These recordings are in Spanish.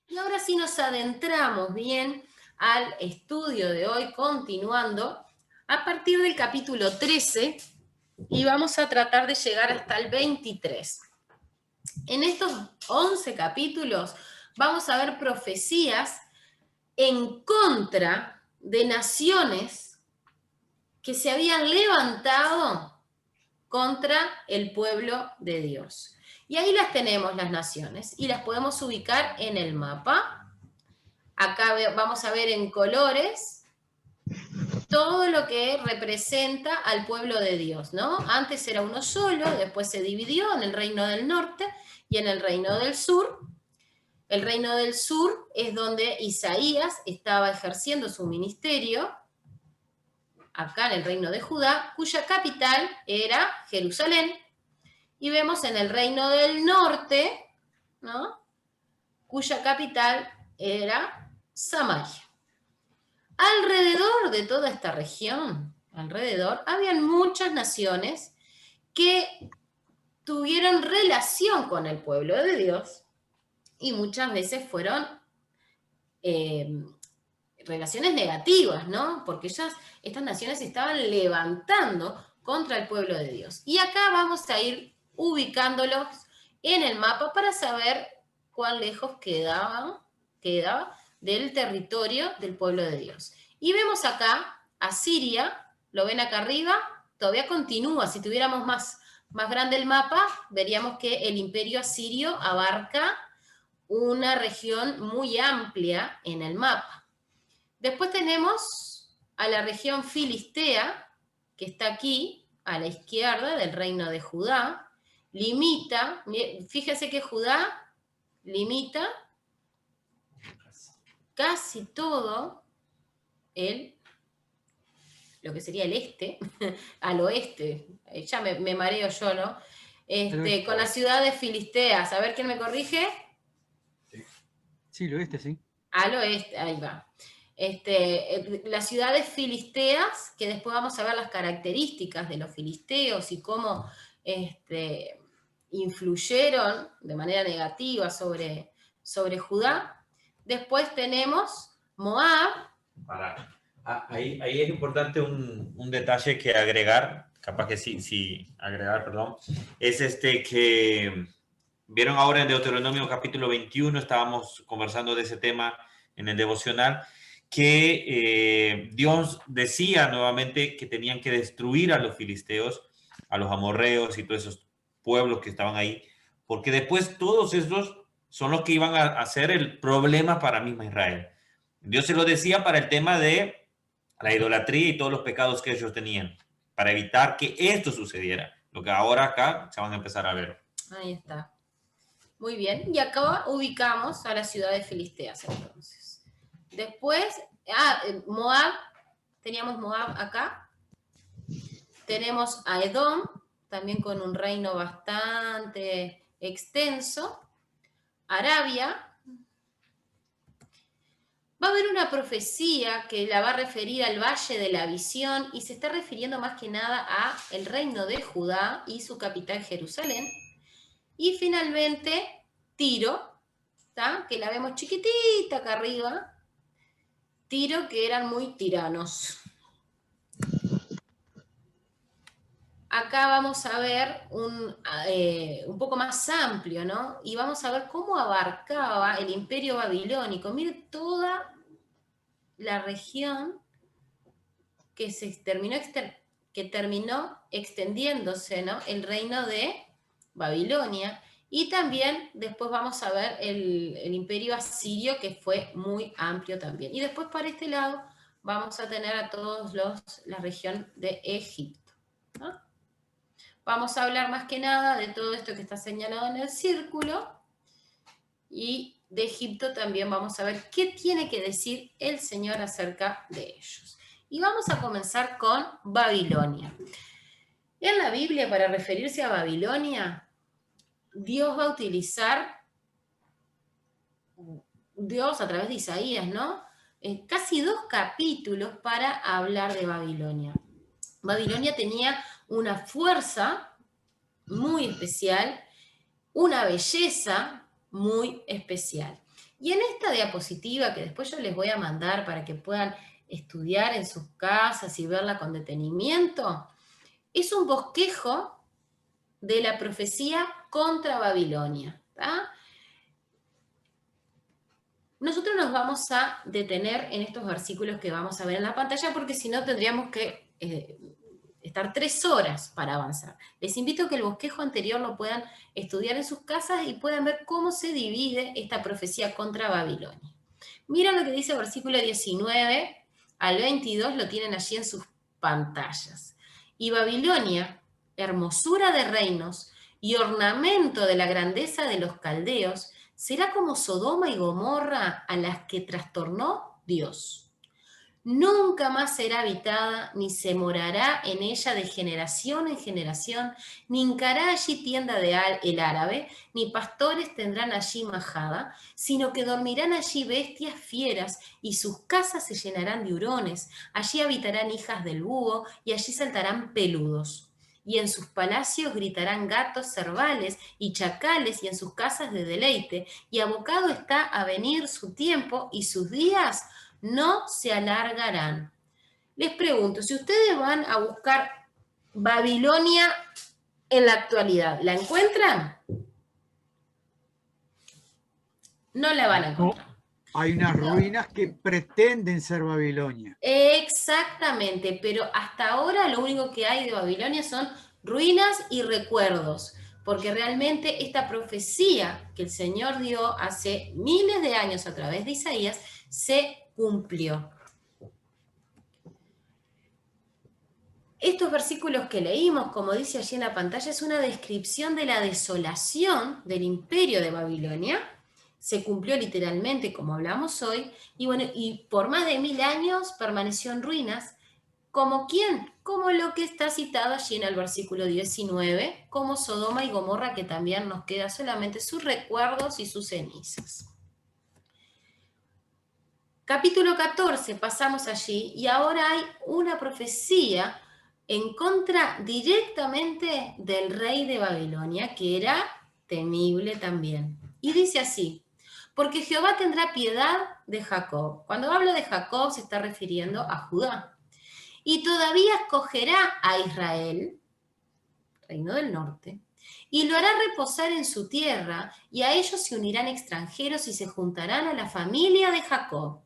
Y ahora sí nos adentramos bien al estudio de hoy, continuando a partir del capítulo 13 y vamos a tratar de llegar hasta el 23. En estos 11 capítulos vamos a ver profecías en contra de naciones que se habían levantado contra el pueblo de Dios. Y ahí las tenemos las naciones y las podemos ubicar en el mapa. Acá vamos a ver en colores todo lo que representa al pueblo de Dios, ¿no? Antes era uno solo, después se dividió en el reino del norte y en el reino del sur. El reino del sur es donde Isaías estaba ejerciendo su ministerio, acá en el reino de Judá, cuya capital era Jerusalén. Y vemos en el reino del norte, ¿no?, cuya capital era Samaria. Alrededor de toda esta región, habían muchas naciones que tuvieron relación con el pueblo de Dios y muchas veces fueron relaciones negativas, ¿no? Porque estas naciones se estaban levantando contra el pueblo de Dios. Y acá vamos a ir ubicándolos en el mapa para saber cuán lejos quedaba del territorio del pueblo de Dios. Y vemos acá a Siria, lo ven acá arriba, todavía continúa. Si tuviéramos más grande el mapa, veríamos que el imperio asirio abarca una región muy amplia en el mapa. Después tenemos a la región filistea, que está aquí, a la izquierda del reino de Judá. Limita, fíjense que Judá limita casi todo lo que sería el este, al oeste, ya me mareo yo, ¿no? Con las ciudades filisteas. A ver quién me corrige. Sí, el oeste, sí. Al oeste, ahí va. Las ciudades filisteas, que después vamos a ver las características de los filisteos y cómo influyeron de manera negativa sobre Judá. Después tenemos Moab. Ahí es importante un detalle que agregar, capaz que sí agregar, perdón, es que vieron ahora en Deuteronomio capítulo 21, estábamos conversando de ese tema en el devocional, que Dios decía nuevamente que tenían que destruir a los filisteos, a los amorreos y todos esos pueblos que estaban ahí, porque después todos esos son los que iban a hacer el problema para misma Israel. Dios se lo decía para el tema de la idolatría y todos los pecados que ellos tenían, para evitar que esto sucediera, lo que ahora acá se van a empezar a ver. Ahí está. Muy bien, y acá ubicamos a las ciudades filisteas entonces. Después, Moab, teníamos Moab acá. Tenemos a Edom, también con un reino bastante extenso. Arabia. Va a haber una profecía que la va a referir al Valle de la Visión y se está refiriendo más que nada a el reino de Judá y su capital Jerusalén. Y finalmente, Tiro, ¿tá?, que la vemos chiquitita acá arriba. Tiro, que eran muy tiranos. Acá vamos a ver un poco más amplio, ¿no? Y vamos a ver cómo abarcaba el imperio babilónico. Miren toda la región que terminó extendiéndose, ¿no?, el reino de Babilonia. Y también después vamos a ver el imperio asirio, que fue muy amplio también. Y después para este lado vamos a tener a todos la región de Egipto, ¿no? Vamos a hablar más que nada de todo esto que está señalado en el círculo. Y de Egipto también vamos a ver qué tiene que decir el Señor acerca de ellos. Y vamos a comenzar con Babilonia. En la Biblia, para referirse a Babilonia, Dios va a utilizar, a través de Isaías, ¿no?, casi 2 capítulos para hablar de Babilonia. Babilonia tenía una fuerza muy especial, una belleza muy especial. Y en esta diapositiva, que después yo les voy a mandar para que puedan estudiar en sus casas y verla con detenimiento, es un bosquejo de la profecía contra Babilonia. ¿Tá? Nosotros nos vamos a detener en estos versículos que vamos a ver en la pantalla, porque si no tendríamos que estar 3 horas para avanzar. Les invito a que el bosquejo anterior lo puedan estudiar en sus casas y puedan ver cómo se divide esta profecía contra Babilonia. Miren lo que dice el versículo 19 al 22, lo tienen allí en sus pantallas. Y Babilonia, hermosura de reinos y ornamento de la grandeza de los caldeos, será como Sodoma y Gomorra a las que trastornó Dios. Nunca más será habitada, ni se morará en ella de generación en generación, ni hincará allí tienda el árabe, ni pastores tendrán allí majada, sino que dormirán allí bestias fieras, y sus casas se llenarán de hurones, allí habitarán hijas del búho, y allí saltarán peludos. Y en sus palacios gritarán gatos cervales y chacales, y en sus casas de deleite, y abocado está a venir su tiempo, y sus días no se alargarán. Les pregunto, si ustedes van a buscar Babilonia en la actualidad, ¿la encuentran? No la van a encontrar. No, hay unas ruinas que pretenden ser Babilonia. Exactamente, pero hasta ahora lo único que hay de Babilonia son ruinas y recuerdos, porque realmente esta profecía que el Señor dio hace miles de años a través de Isaías se cumplió. Estos versículos que leímos, como dice allí en la pantalla, es una descripción de la desolación del imperio de Babilonia. Se cumplió literalmente, como hablamos hoy, y bueno, y por más de 1000 años permaneció en ruinas. ¿Como quién? Como lo que está citado allí en el versículo 19, como Sodoma y Gomorra, que también nos queda solamente sus recuerdos y sus cenizas. Capítulo 14, pasamos allí, y ahora hay una profecía en contra directamente del rey de Babilonia, que era temible también. Y dice así: porque Jehová tendrá piedad de Jacob. Cuando habla de Jacob se está refiriendo a Judá. Y todavía escogerá a Israel, reino del norte, y lo hará reposar en su tierra, y a ellos se unirán extranjeros y se juntarán a la familia de Jacob.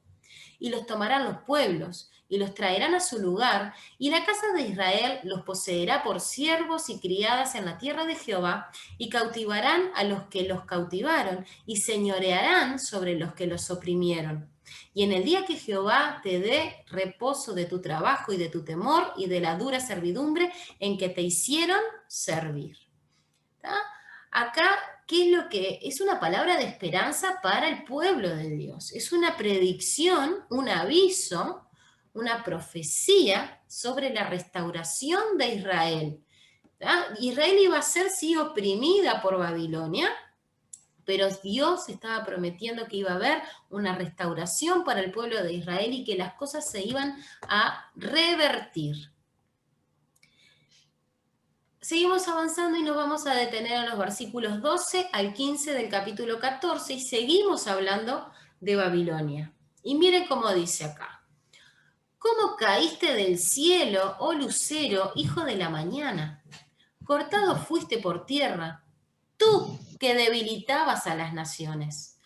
Y los tomarán los pueblos, y los traerán a su lugar, y la casa de Israel los poseerá por siervos y criadas en la tierra de Jehová, y cautivarán a los que los cautivaron, y señorearán sobre los que los oprimieron. Y en el día que Jehová te dé reposo de tu trabajo y de tu temor y de la dura servidumbre en que te hicieron servir. ¿Tá? Acá, ¿qué es lo que es? Una palabra de esperanza para el pueblo de Dios. Es una predicción, un aviso, una profecía sobre la restauración de Israel. ¿Tá? Israel iba a ser, sí, oprimida por Babilonia, pero Dios estaba prometiendo que iba a haber una restauración para el pueblo de Israel y que las cosas se iban a revertir. Seguimos avanzando y nos vamos a detener en los versículos 12 al 15 del capítulo 14 y seguimos hablando de Babilonia. Y miren cómo dice acá: ¿cómo caíste del cielo, oh lucero, hijo de la mañana? Cortado fuiste por tierra, tú que debilitabas a las naciones.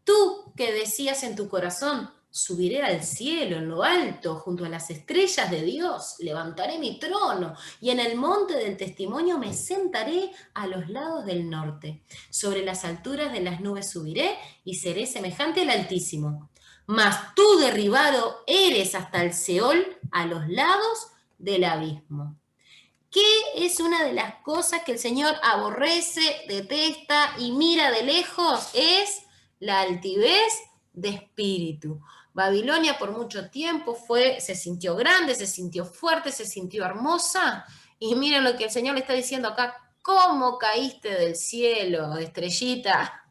Tú que decías en tu corazón: subiré al cielo, en lo alto, junto a las estrellas de Dios, levantaré mi trono, y en el monte del testimonio me sentaré a los lados del norte. Sobre las alturas de las nubes subiré, y seré semejante al Altísimo. Mas tú derribado eres hasta el Seol, a los lados del abismo. ¿Qué es una de las cosas que el Señor aborrece, detesta y mira de lejos? Es la altivez de espíritu. Babilonia por mucho tiempo se sintió grande, se sintió fuerte, se sintió hermosa. Y miren lo que el Señor le está diciendo acá: ¿cómo caíste del cielo, estrellita?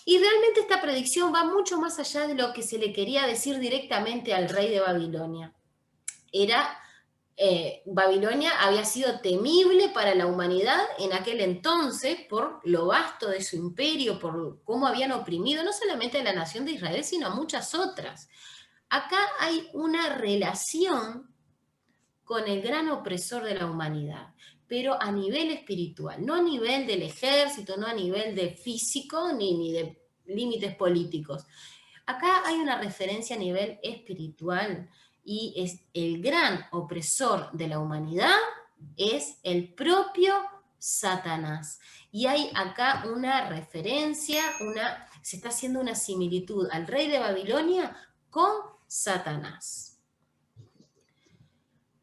Y realmente esta predicción va mucho más allá de lo que se le quería decir directamente al rey de Babilonia. Era Babilonia había sido temible para la humanidad en aquel entonces por lo vasto de su imperio, por cómo habían oprimido no solamente a la nación de Israel, sino a muchas otras. Acá hay una relación con el gran opresor de la humanidad, pero a nivel espiritual, no a nivel del ejército, no a nivel de físico, ni de límites políticos. Acá hay una referencia a nivel espiritual, y es el gran opresor de la humanidad es el propio Satanás. Y hay acá una referencia, se está haciendo una similitud al rey de Babilonia con Satanás.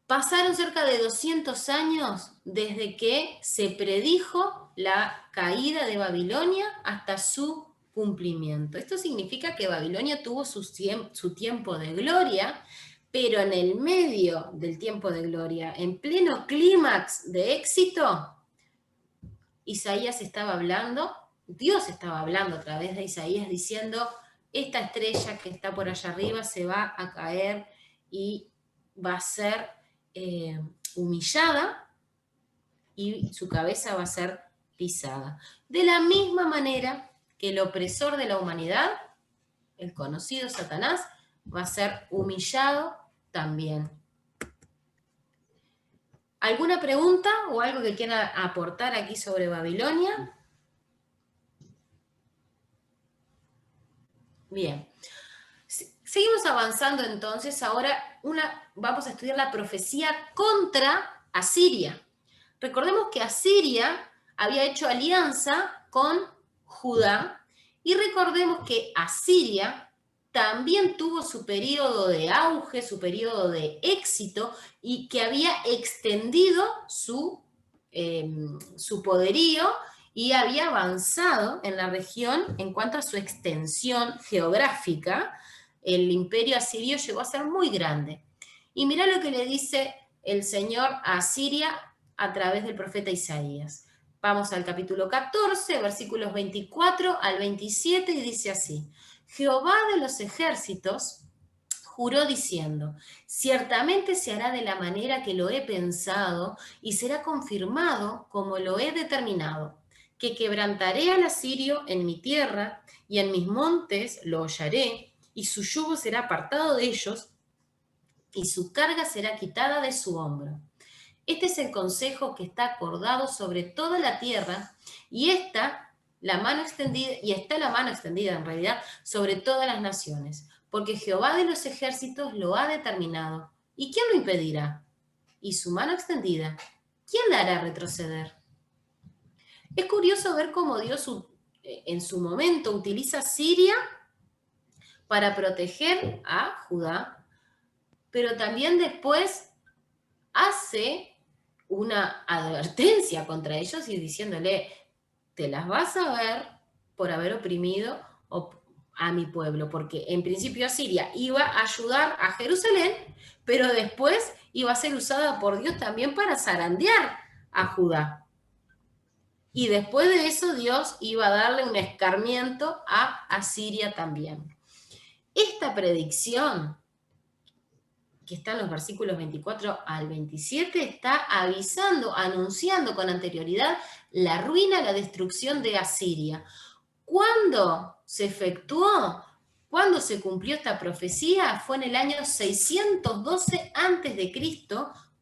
Pasaron cerca de 200 años desde que se predijo la caída de Babilonia hasta su cumplimiento. Esto significa que Babilonia tuvo su tiempo de gloria, pero en el medio del tiempo de gloria, en pleno clímax de éxito, Isaías estaba hablando, Dios estaba hablando a través de Isaías diciendo, esta estrella que está por allá arriba se va a caer y va a ser humillada y su cabeza va a ser pisada. De la misma manera que el opresor de la humanidad, el conocido Satanás, va a ser humillado también. ¿Alguna pregunta o algo que quieran aportar aquí sobre Babilonia? Bien. Seguimos avanzando entonces. Ahora vamos a estudiar la profecía contra Asiria. Recordemos que Asiria había hecho alianza con Judá, y recordemos que Asiria también tuvo su periodo de auge, su periodo de éxito, y que había extendido su poderío y había avanzado en la región en cuanto a su extensión geográfica. El imperio asirio llegó a ser muy grande. Y mirá lo que le dice el Señor a Asiria a través del profeta Isaías. Vamos al capítulo 14, versículos 24 al 27, y dice así: Jehová de los ejércitos juró diciendo, ciertamente se hará de la manera que lo he pensado, y será confirmado como lo he determinado, que quebrantaré al asirio en mi tierra, y en mis montes lo hollaré, y su yugo será apartado de ellos, y su carga será quitada de su hombro. Este es el consejo que está acordado sobre toda la tierra, y está la mano extendida en realidad sobre todas las naciones, porque Jehová de los ejércitos lo ha determinado. ¿Y quién lo impedirá? Y su mano extendida, ¿quién la hará retroceder? Es curioso ver cómo Dios en su momento utiliza Siria para proteger a Judá, pero también después hace una advertencia contra ellos y diciéndole, te las vas a ver por haber oprimido a mi pueblo, porque en principio Asiria iba a ayudar a Jerusalén, pero después iba a ser usada por Dios también para zarandear a Judá. Y después de eso Dios iba a darle un escarmiento a Asiria también. Esta predicción, que está en los versículos 24 al 27, está avisando, anunciando con anterioridad la ruina, la destrucción de Asiria. ¿Cuándo se efectuó? ¿Cuándo se cumplió esta profecía? Fue en el año 612 a.C.,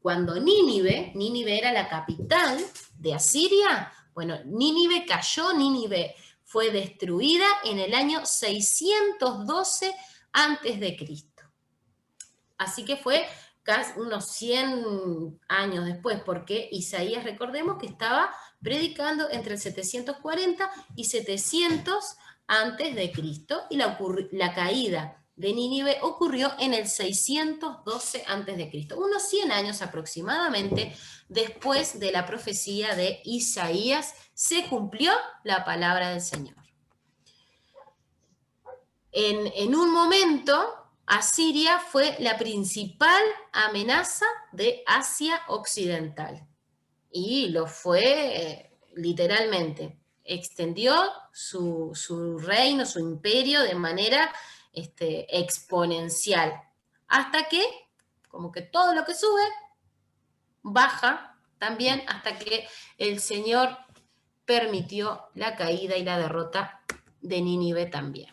cuando Nínive era la capital de Asiria. Bueno, Nínive cayó, Nínive fue destruida en el año 612 a.C. Así que fue casi unos 100 años después, porque Isaías, recordemos que estaba predicando entre el 740 y 700 antes de Cristo, y la caída de Nínive ocurrió en el 612 antes de Cristo, unos 100 años aproximadamente después de la profecía de Isaías, se cumplió la palabra del Señor. En un momento, Asiria fue la principal amenaza de Asia Occidental, y lo fue literalmente. Extendió su reino, su imperio de manera exponencial, hasta que, como que todo lo que sube, baja también hasta que el Señor permitió la caída y la derrota de Nínive también.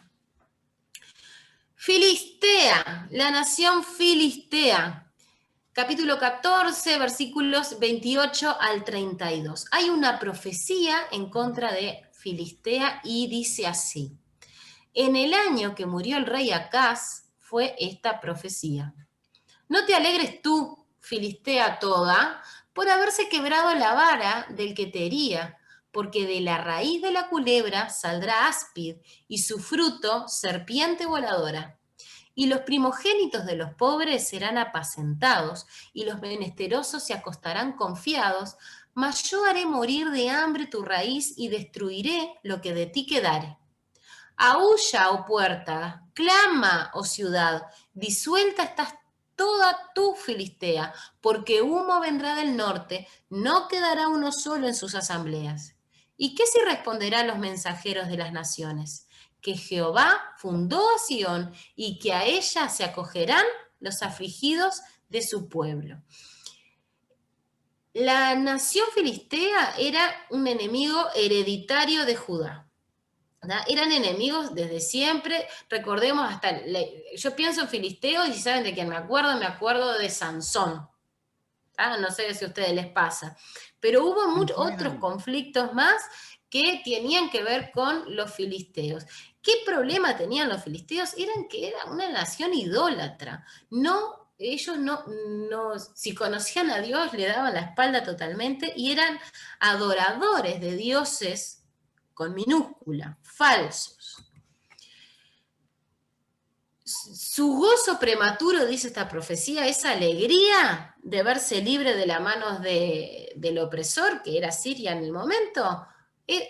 Filistea, la nación filistea. Capítulo 14, versículos 28 al 32. Hay una profecía en contra de Filistea y dice así. En el año que murió el rey Acaz fue esta profecía. No te alegres tú, Filistea toda, por haberse quebrado la vara del que te hería, porque de la raíz de la culebra saldrá áspid y su fruto serpiente voladora. Y los primogénitos de los pobres serán apacentados, y los menesterosos se acostarán confiados, mas yo haré morir de hambre tu raíz y destruiré lo que de ti quedare. Aúlla, oh puerta, clama, oh ciudad, disuelta estás toda tu Filistea, porque humo vendrá del norte, no quedará uno solo en sus asambleas. ¿Y qué si responderá a los mensajeros de las naciones? Que Jehová fundó a Sión y que a ella se acogerán los afligidos de su pueblo. La nación filistea era un enemigo hereditario de Judá. Eran enemigos desde siempre, recordemos yo pienso en filisteos y saben de quién me acuerdo de Sansón. No sé si a ustedes les pasa, pero hubo muchos otros conflictos más que tenían que ver con los filisteos. ¿Qué problema tenían los filisteos? Eran que era una nación idólatra. Ellos si conocían a Dios, le daban la espalda totalmente y eran adoradores de dioses con minúscula, falsos. Su gozo prematuro, dice esta profecía, esa alegría de verse libre de las manos del opresor, que era Siria en el momento,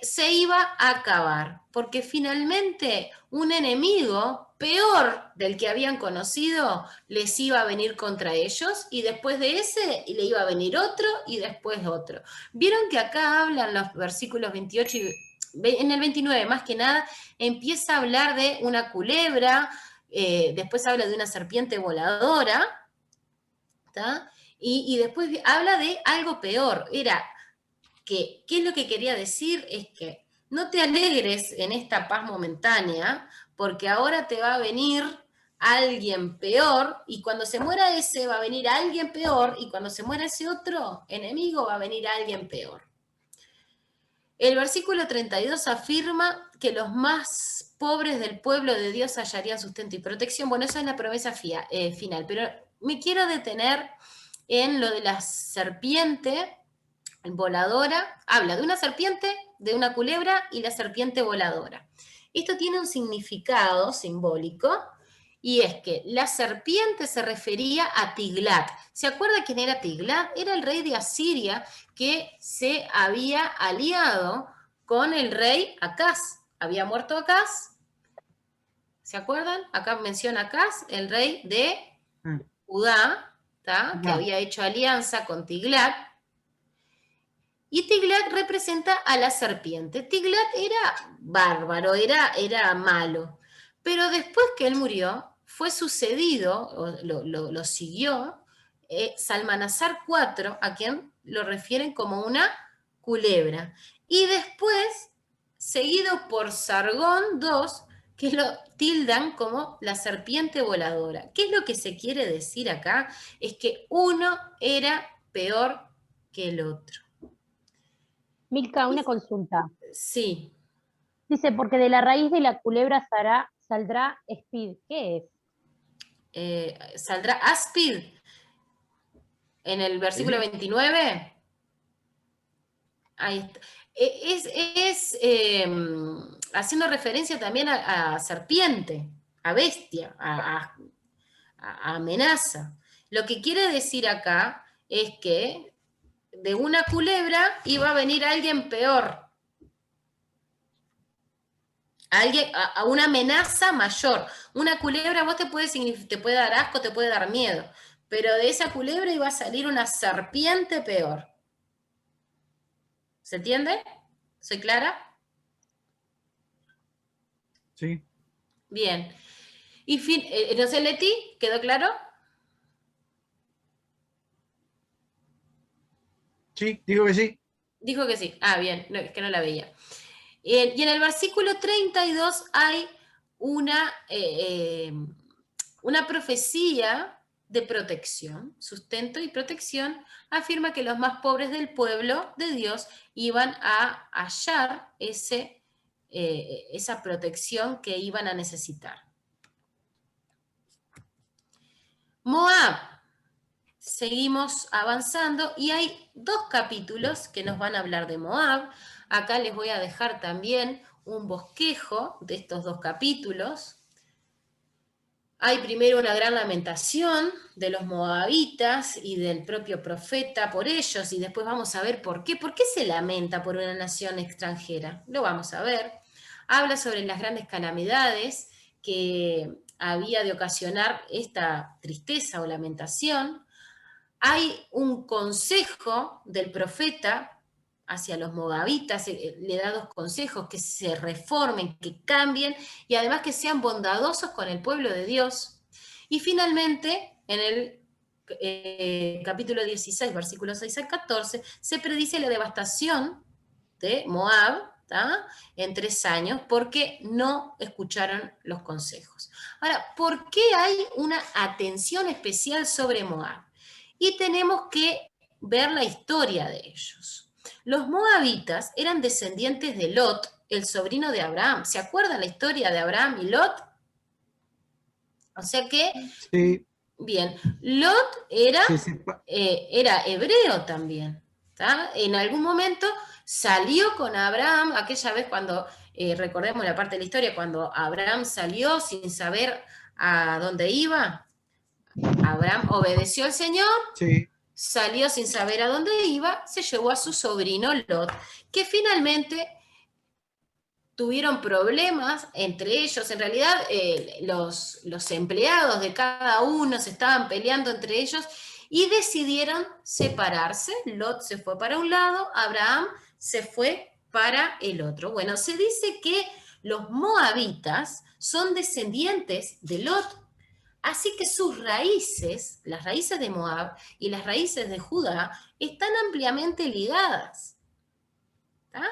se iba a acabar, porque finalmente un enemigo peor del que habían conocido les iba a venir contra ellos, y después de ese le iba a venir otro, y después otro. Vieron que acá hablan los versículos 28 y en el 29, más que nada, empieza a hablar de una culebra, después habla de una serpiente voladora, y después habla de algo peor. ¿Qué es lo que quería decir? Es que no te alegres en esta paz momentánea, porque ahora te va a venir alguien peor, y cuando se muera ese va a venir alguien peor, y cuando se muera ese otro enemigo va a venir alguien peor. El versículo 32 afirma que los más pobres del pueblo de Dios hallarían sustento y protección. Bueno, esa es la promesa final, pero me quiero detener en lo de la serpiente voladora. Habla de una serpiente, de una culebra y la serpiente voladora. Esto tiene un significado simbólico, y es que la serpiente se refería a Tiglat. ¿Se acuerda quién era Tiglat? Era el rey de Asiria que se había aliado con el rey Acaz. Había muerto Acaz. ¿Se acuerdan? Acá menciona Acaz, el rey de Judá, que había hecho alianza con Tiglat. Y Tiglat representa a la serpiente. Tiglat era bárbaro, era malo. Pero después que él murió, fue sucedido, lo siguió, Salmanasar IV, a quien lo refieren como una culebra. Y después, seguido por Sargón II, que lo tildan como la serpiente voladora. ¿Qué es lo que se quiere decir acá? Es que uno era peor que el otro. Milka, una consulta. Sí. Dice, porque de la raíz de la culebra saldrá Speed. ¿Qué es? Saldrá áspid en el versículo 29. Ahí está. Haciendo referencia también a serpiente, a bestia, a amenaza. Lo que quiere decir acá es que de una culebra iba a venir alguien peor. A una amenaza mayor. Una culebra vos te puede dar asco, te puede dar miedo, pero de esa culebra iba a salir una serpiente peor. ¿Se entiende? ¿Soy clara? Sí. Bien. Y no sé, Leti, ¿quedó claro? Sí, digo que sí. Dijo que sí. Ah, bien, no, es que no la veía. Y en el versículo 32 hay una profecía de protección, sustento y protección. Afirma que los más pobres del pueblo de Dios iban a hallar esa protección que iban a necesitar. Moab. Seguimos avanzando y hay 2 capítulos que nos van a hablar de Moab. Acá les voy a dejar también un bosquejo de estos 2 capítulos. Hay primero una gran lamentación de los moabitas y del propio profeta por ellos, y después vamos a ver por qué. ¿Por qué se lamenta por una nación extranjera? Lo vamos a ver. Habla sobre las grandes calamidades que había de ocasionar esta tristeza o lamentación. Hay un consejo del profeta hacia los moabitas, le da 2 consejos: que se reformen, que cambien y además que sean bondadosos con el pueblo de Dios. Y finalmente, en el capítulo 16, versículos 6 al 14, se predice la devastación de Moab, ¿tá?, en 3 años, porque no escucharon los consejos. Ahora, ¿por qué hay una atención especial sobre Moab? Y tenemos que ver la historia de ellos. Los moabitas eran descendientes de Lot, el sobrino de Abraham. ¿Se acuerdan la historia de Abraham y Lot? O sea que, Sí. bien, Lot era hebreo también, ¿tá? En algún momento salió con Abraham, aquella vez cuando, recordemos la parte de la historia, cuando Abraham salió sin saber a dónde iba. Abraham obedeció al Señor, Sí. salió sin saber a dónde iba, se llevó a su sobrino Lot, que finalmente tuvieron problemas entre ellos. En realidad, los empleados de cada uno se estaban peleando entre ellos y decidieron separarse. Lot se fue para un lado, Abraham se fue para el otro. Bueno, se dice que los moabitas son descendientes de Lot. Así que sus raíces, las raíces de Moab y las raíces de Judá, están ampliamente ligadas. ¿Tá?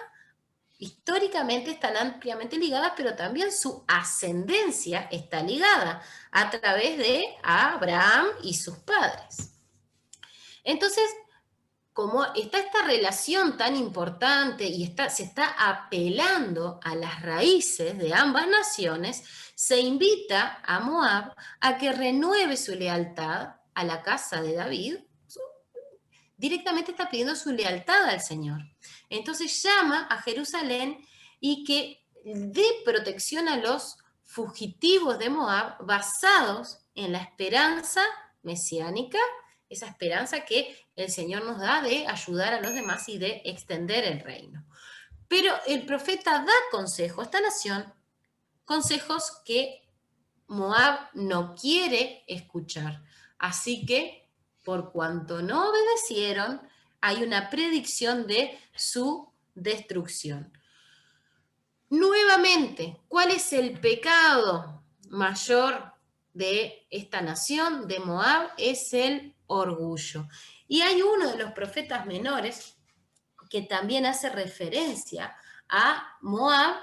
Históricamente están ampliamente ligadas, pero también su ascendencia está ligada a través de Abraham y sus padres. Entonces, como está esta relación tan importante y se está apelando a las raíces de ambas naciones, se invita a Moab a que renueve su lealtad a la casa de David. Directamente está pidiendo su lealtad al Señor. Entonces llama a Jerusalén y que dé protección a los fugitivos de Moab basados en la esperanza mesiánica, esa esperanza que el Señor nos da de ayudar a los demás y de extender el reino. Pero el profeta da consejo a esta nación, consejos que Moab no quiere escuchar. Así que, por cuanto no obedecieron, hay una predicción de su destrucción. Nuevamente, ¿cuál es el pecado mayor de esta nación, de Moab? Es el orgullo. Y hay uno de los profetas menores que también hace referencia a Moab,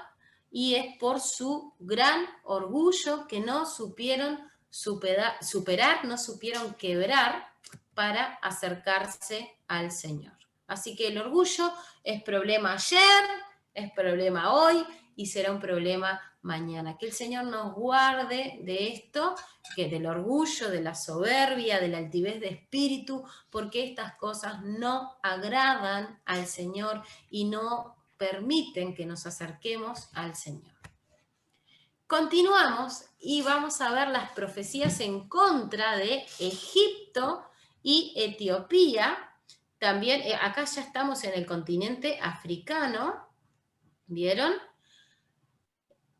y es por su gran orgullo que no supieron superar, no supieron quebrar para acercarse al Señor. Así que el orgullo es problema ayer, es problema hoy y será un problema mañana. Que el Señor nos guarde de esto, que del orgullo, de la soberbia, de la altivez de espíritu, porque estas cosas no agradan al Señor y no permiten que nos acerquemos al Señor. Continuamos y vamos a ver las profecías en contra de Egipto y Etiopía. También acá ya estamos en el continente africano, ¿vieron?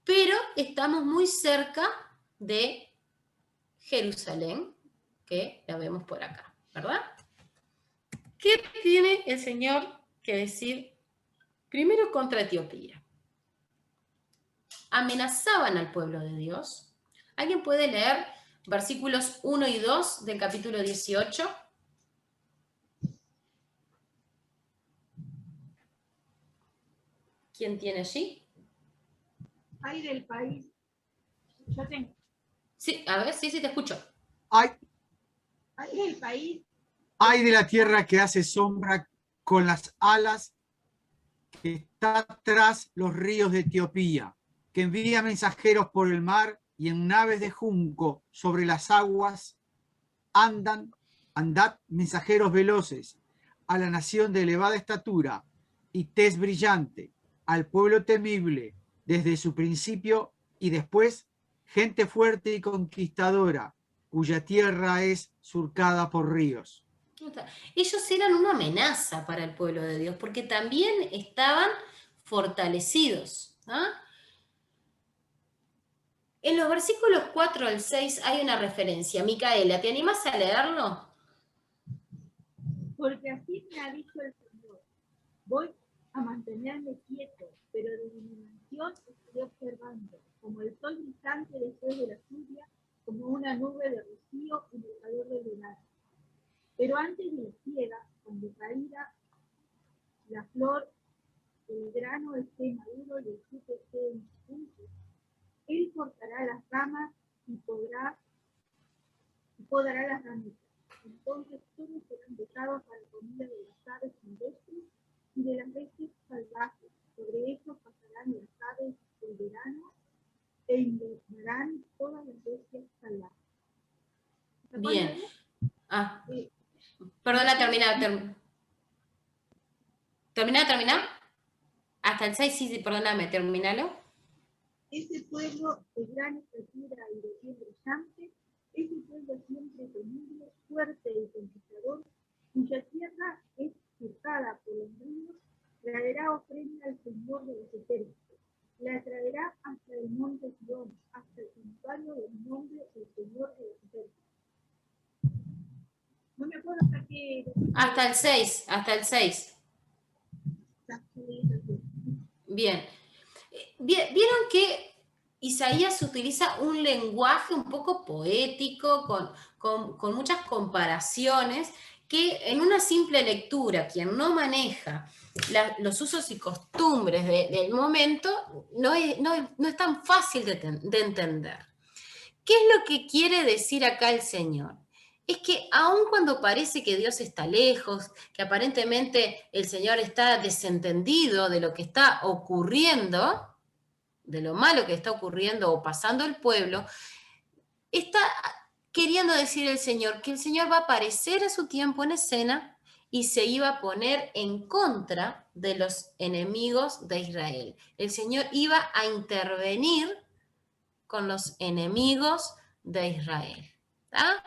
Pero estamos muy cerca de Jerusalén, que la vemos por acá, ¿verdad? ¿Qué tiene el Señor que decir primero contra Etiopía? Amenazaban al pueblo de Dios. ¿Alguien puede leer versículos 1 y 2 del capítulo 18? ¿Quién tiene allí? Ay del país. Yo tengo. Sí, a ver, sí, te escucho. Ay, Ay del país. ay de la tierra que hace sombra con las alas, que está tras los ríos de Etiopía, que envía mensajeros por el mar y en naves de junco sobre las aguas andad mensajeros veloces a la nación de elevada estatura y tez brillante, al pueblo temible desde su principio y después, gente fuerte y conquistadora, cuya tierra es surcada por ríos. Ellos eran una amenaza para el pueblo de Dios, porque también estaban fortalecidos. En los versículos 4 al 6 hay una referencia. Micaela, ¿te animas a leerlo? Porque así me ha dicho el Señor. Voy a mantenerme quieto, pero desde mi mansión estoy observando, como el sol brillante después de la lluvia, como una nube de rocío en el calor del verano. Pero antes de la siega, cuando caiga la flor, el grano esté maduro y el fruto esté en su punto, él cortará las ramas y podará las ramitas. Entonces todos serán dejados para comida de las aves silvestres y de las bestias salvajes. Sobre ellos pasarán las aves del verano e invernarán todas las bestias salvajes. Bien. Perdona, termina. Hasta el 6, sí, perdóname, terminalo. Ese pueblo de gran estatura y de piel brillante, ese pueblo siempre temible, fuerte y conquistador, cuya tierra es surcada por los ríos, traerá ofrenda al Señor de los ejércitos. La traerá hasta el monte Sion, hasta el santuario del nombre del Señor de los ejércitos. No me acuerdo hasta qué. Hasta el 6. Bien. Vieron que Isaías utiliza un lenguaje un poco poético, con muchas comparaciones, que en una simple lectura, quien no maneja los usos y costumbres del momento, no es tan fácil de entender. ¿Qué es lo que quiere decir acá el Señor? Es que aun cuando parece que Dios está lejos, que aparentemente el Señor está desentendido de lo que está ocurriendo, de lo malo que está ocurriendo o pasando el pueblo, está queriendo decir el Señor que el Señor va a aparecer a su tiempo en escena y se iba a poner en contra de los enemigos de Israel. El Señor iba a intervenir con los enemigos de Israel. ¿Tá?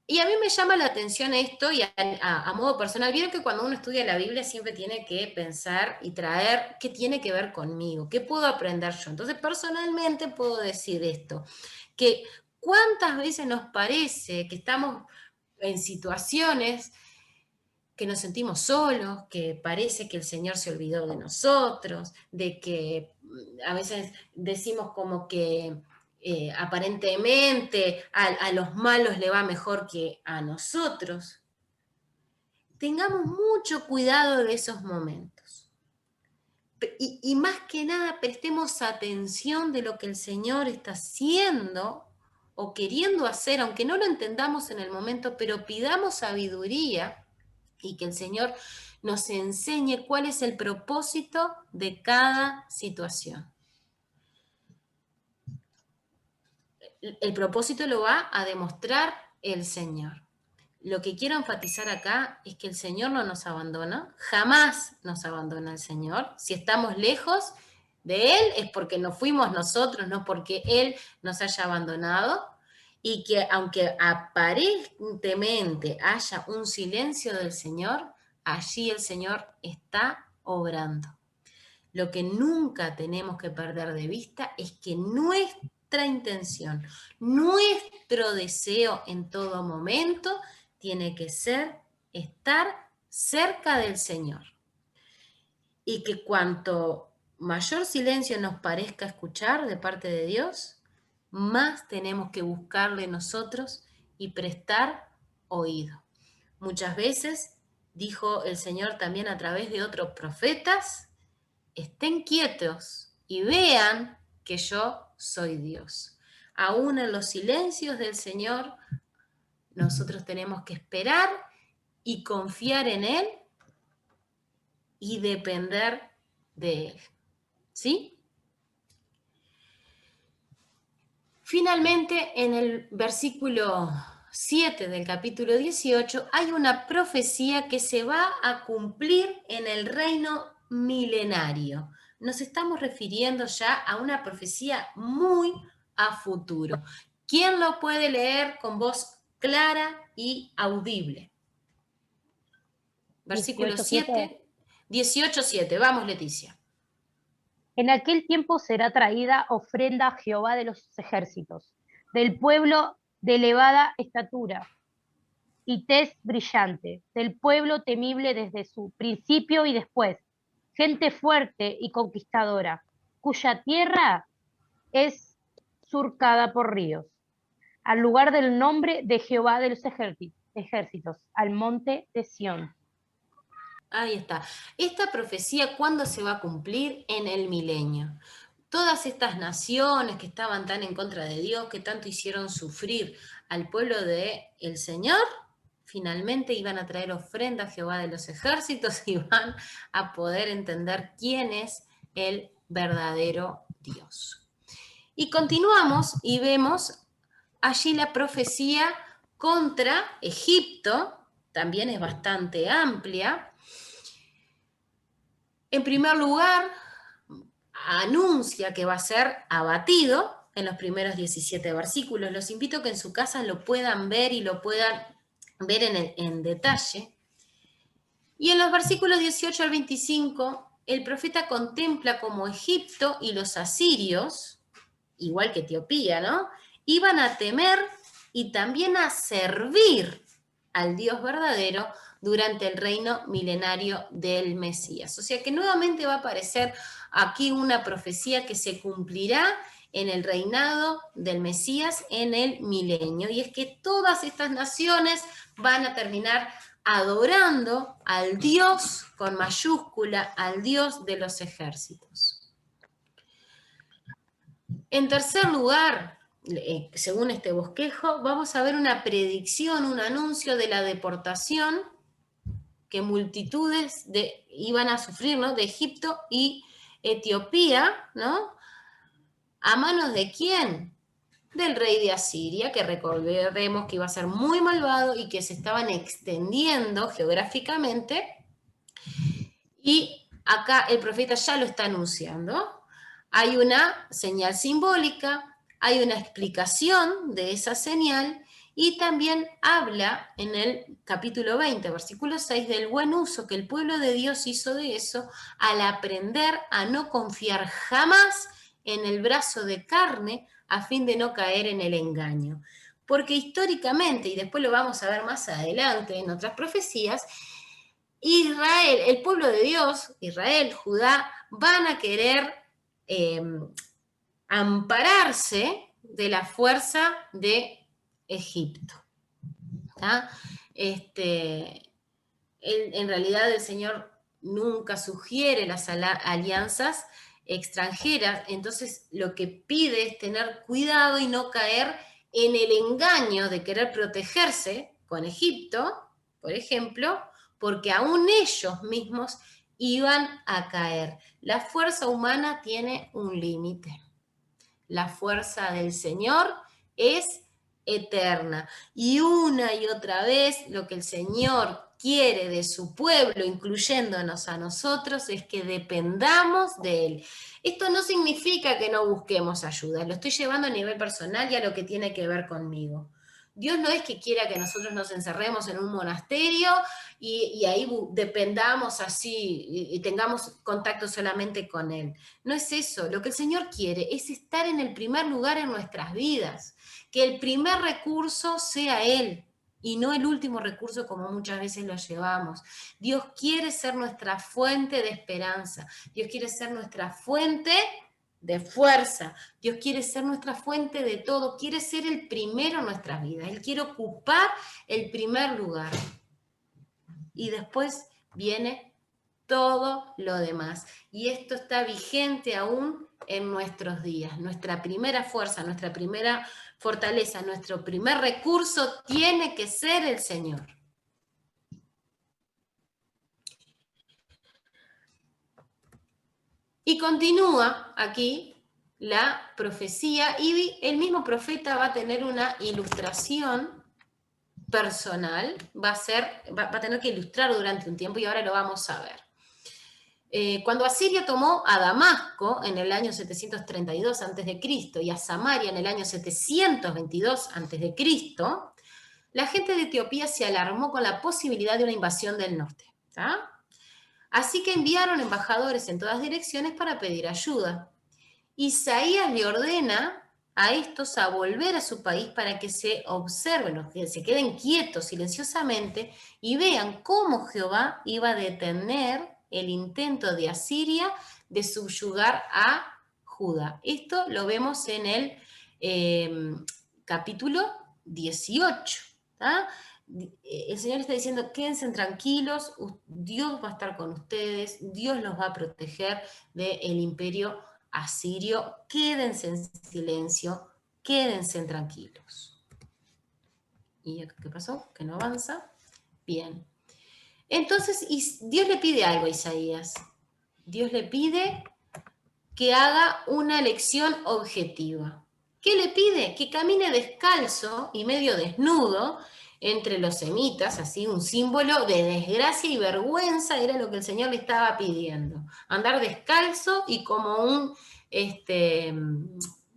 Y a mí me llama la atención esto, y a modo personal, vieron que cuando uno estudia la Biblia siempre tiene que pensar y traer qué tiene que ver conmigo, qué puedo aprender yo. Entonces, personalmente puedo decir esto, que cuántas veces nos parece que estamos en situaciones que nos sentimos solos, que parece que el Señor se olvidó de nosotros, de que a veces decimos como que aparentemente a los malos le va mejor que a nosotros. Tengamos mucho cuidado de esos momentos. Y más que nada prestemos atención de lo que el Señor está haciendo o queriendo hacer, aunque no lo entendamos en el momento, pero pidamos sabiduría y que el Señor nos enseñe cuál es el propósito de cada situación. El propósito lo va a demostrar el Señor. Lo que quiero enfatizar acá es que el Señor no nos abandona, jamás nos abandona el Señor. Si estamos lejos de Él es porque no fuimos nosotros, no porque Él nos haya abandonado, y que aunque aparentemente haya un silencio del Señor, allí el Señor está obrando. Lo que nunca tenemos que perder de vista es que nuestra intención, nuestro deseo en todo momento tiene que ser estar cerca del Señor. Y que cuanto mayor silencio nos parezca escuchar de parte de Dios, más tenemos que buscarle nosotros y prestar oído. Muchas veces dijo el Señor también a través de otros profetas estén quietos y vean que yo soy Dios. Aún en los silencios del Señor, nosotros tenemos que esperar y confiar en Él y depender de Él. ¿Sí? Finalmente, en el versículo 7 del capítulo 18, hay una profecía que se va a cumplir en el reino milenario. Nos estamos refiriendo ya a una profecía muy a futuro. ¿Quién lo puede leer con voz clara y audible? Versículo 7, 18:7. Vamos, Leticia. En aquel tiempo será traída ofrenda a Jehová de los ejércitos, del pueblo de elevada estatura y tez brillante, del pueblo temible desde su principio y después, gente fuerte y conquistadora, cuya tierra es surcada por ríos, al lugar del nombre de Jehová de los ejércitos, al monte de Sión. Ahí está. Esta profecía, ¿cuándo se va a cumplir? En el milenio. Todas estas naciones que estaban tan en contra de Dios, que tanto hicieron sufrir al pueblo del Señor, finalmente iban a traer ofrenda a Jehová de los ejércitos y van a poder entender quién es el verdadero Dios. Y continuamos y vemos allí la profecía contra Egipto, también es bastante amplia. En primer lugar, anuncia que va a ser abatido en los primeros 17 versículos. Los invito a que en su casa lo puedan ver y lo puedan ver en detalle. Y en los versículos 18 al 25, el profeta contempla cómo Egipto y los asirios, igual que Etiopía, ¿no?, iban a temer y también a servir al Dios verdadero durante el reino milenario del Mesías. O sea que nuevamente va a aparecer aquí una profecía que se cumplirá en el reinado del Mesías en el milenio. Y es que todas estas naciones van a terminar adorando al Dios con mayúscula, al Dios de los ejércitos. En tercer lugar, según este bosquejo, vamos a ver una predicción, un anuncio de la deportación que multitudes iban a sufrir, ¿no?, de Egipto y Etiopía, ¿no?, ¿a manos de quién? Del rey de Asiria, que recordemos que iba a ser muy malvado y que se estaban extendiendo geográficamente. Y acá el profeta ya lo está anunciando. Hay una señal simbólica, hay una explicación de esa señal, y también habla en el capítulo 20, versículo 6, del buen uso que el pueblo de Dios hizo de eso al aprender a no confiar jamás en el brazo de carne a fin de no caer en el engaño. Porque históricamente, y después lo vamos a ver más adelante en otras profecías, Israel, el pueblo de Dios, Israel, Judá, van a querer ampararse de la fuerza de Egipto. En realidad el Señor nunca sugiere las alianzas extranjeras, entonces lo que pide es tener cuidado y no caer en el engaño de querer protegerse con Egipto, por ejemplo, porque aún ellos mismos iban a caer. La fuerza humana tiene un límite. La fuerza del Señor es eterna. Y una y otra vez lo que el Señor quiere de su pueblo, incluyéndonos a nosotros, es que dependamos de Él. Esto no significa que no busquemos ayuda, lo estoy llevando a nivel personal y a lo que tiene que ver conmigo. Dios no es que quiera que nosotros nos encerremos en un monasterio y ahí dependamos así y tengamos contacto solamente con Él. No es eso. Lo que el Señor quiere es estar en el primer lugar en nuestras vidas. Que el primer recurso sea Él y no el último recurso como muchas veces lo llevamos. Dios quiere ser nuestra fuente de esperanza. Dios quiere ser nuestra fuente de fuerza. Dios quiere ser nuestra fuente de todo, quiere ser el primero en nuestras vidas. Él quiere ocupar el primer lugar. Y después viene todo lo demás. Y esto está vigente aún en nuestros días. Nuestra primera fuerza, nuestra primera fortaleza, nuestro primer recurso tiene que ser el Señor. Y continúa aquí la profecía y el mismo profeta va a tener una ilustración personal, va a tener que ilustrar durante un tiempo y ahora lo vamos a ver. Cuando Asiria tomó a Damasco en el año 732 a.C. y a Samaria en el año 722 a.C., la gente de Etiopía se alarmó con la posibilidad de una invasión del norte. ¿Tá? Así que enviaron embajadores en todas direcciones para pedir ayuda. Isaías le ordena a estos a volver a su país para que se observen, que se queden quietos silenciosamente y vean cómo Jehová iba a detener el intento de Asiria de subyugar a Judá. Esto lo vemos en el capítulo 18. ¿Tá? El Señor está diciendo, quédense tranquilos, Dios va a estar con ustedes, Dios los va a proteger del imperio asirio, quédense en silencio, quédense tranquilos. ¿Y qué pasó? ¿Que no avanza? Bien. Entonces, Dios le pide algo a Isaías. Dios le pide que haga una elección objetiva. ¿Qué le pide? Que camine descalzo y medio desnudo entre los semitas, así un símbolo de desgracia y vergüenza era lo que el Señor le estaba pidiendo. Andar descalzo y como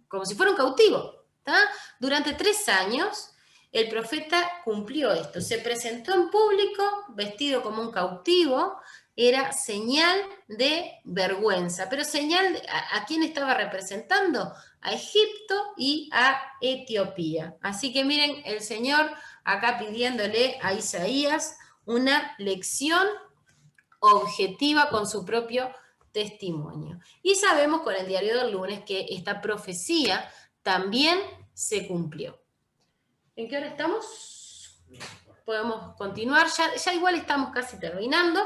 como si fuera un cautivo. ¿Tá? Durante 3 años el profeta cumplió esto. Se presentó en público vestido como un cautivo, era señal de vergüenza. Pero señal, ¿a quién estaba representando? A Egipto y a Etiopía. Así que miren, el Señor acá pidiéndole a Isaías una lección objetiva con su propio testimonio. Y sabemos con el diario del lunes que esta profecía también se cumplió. ¿En qué hora estamos? Podemos continuar, ya igual estamos casi terminando.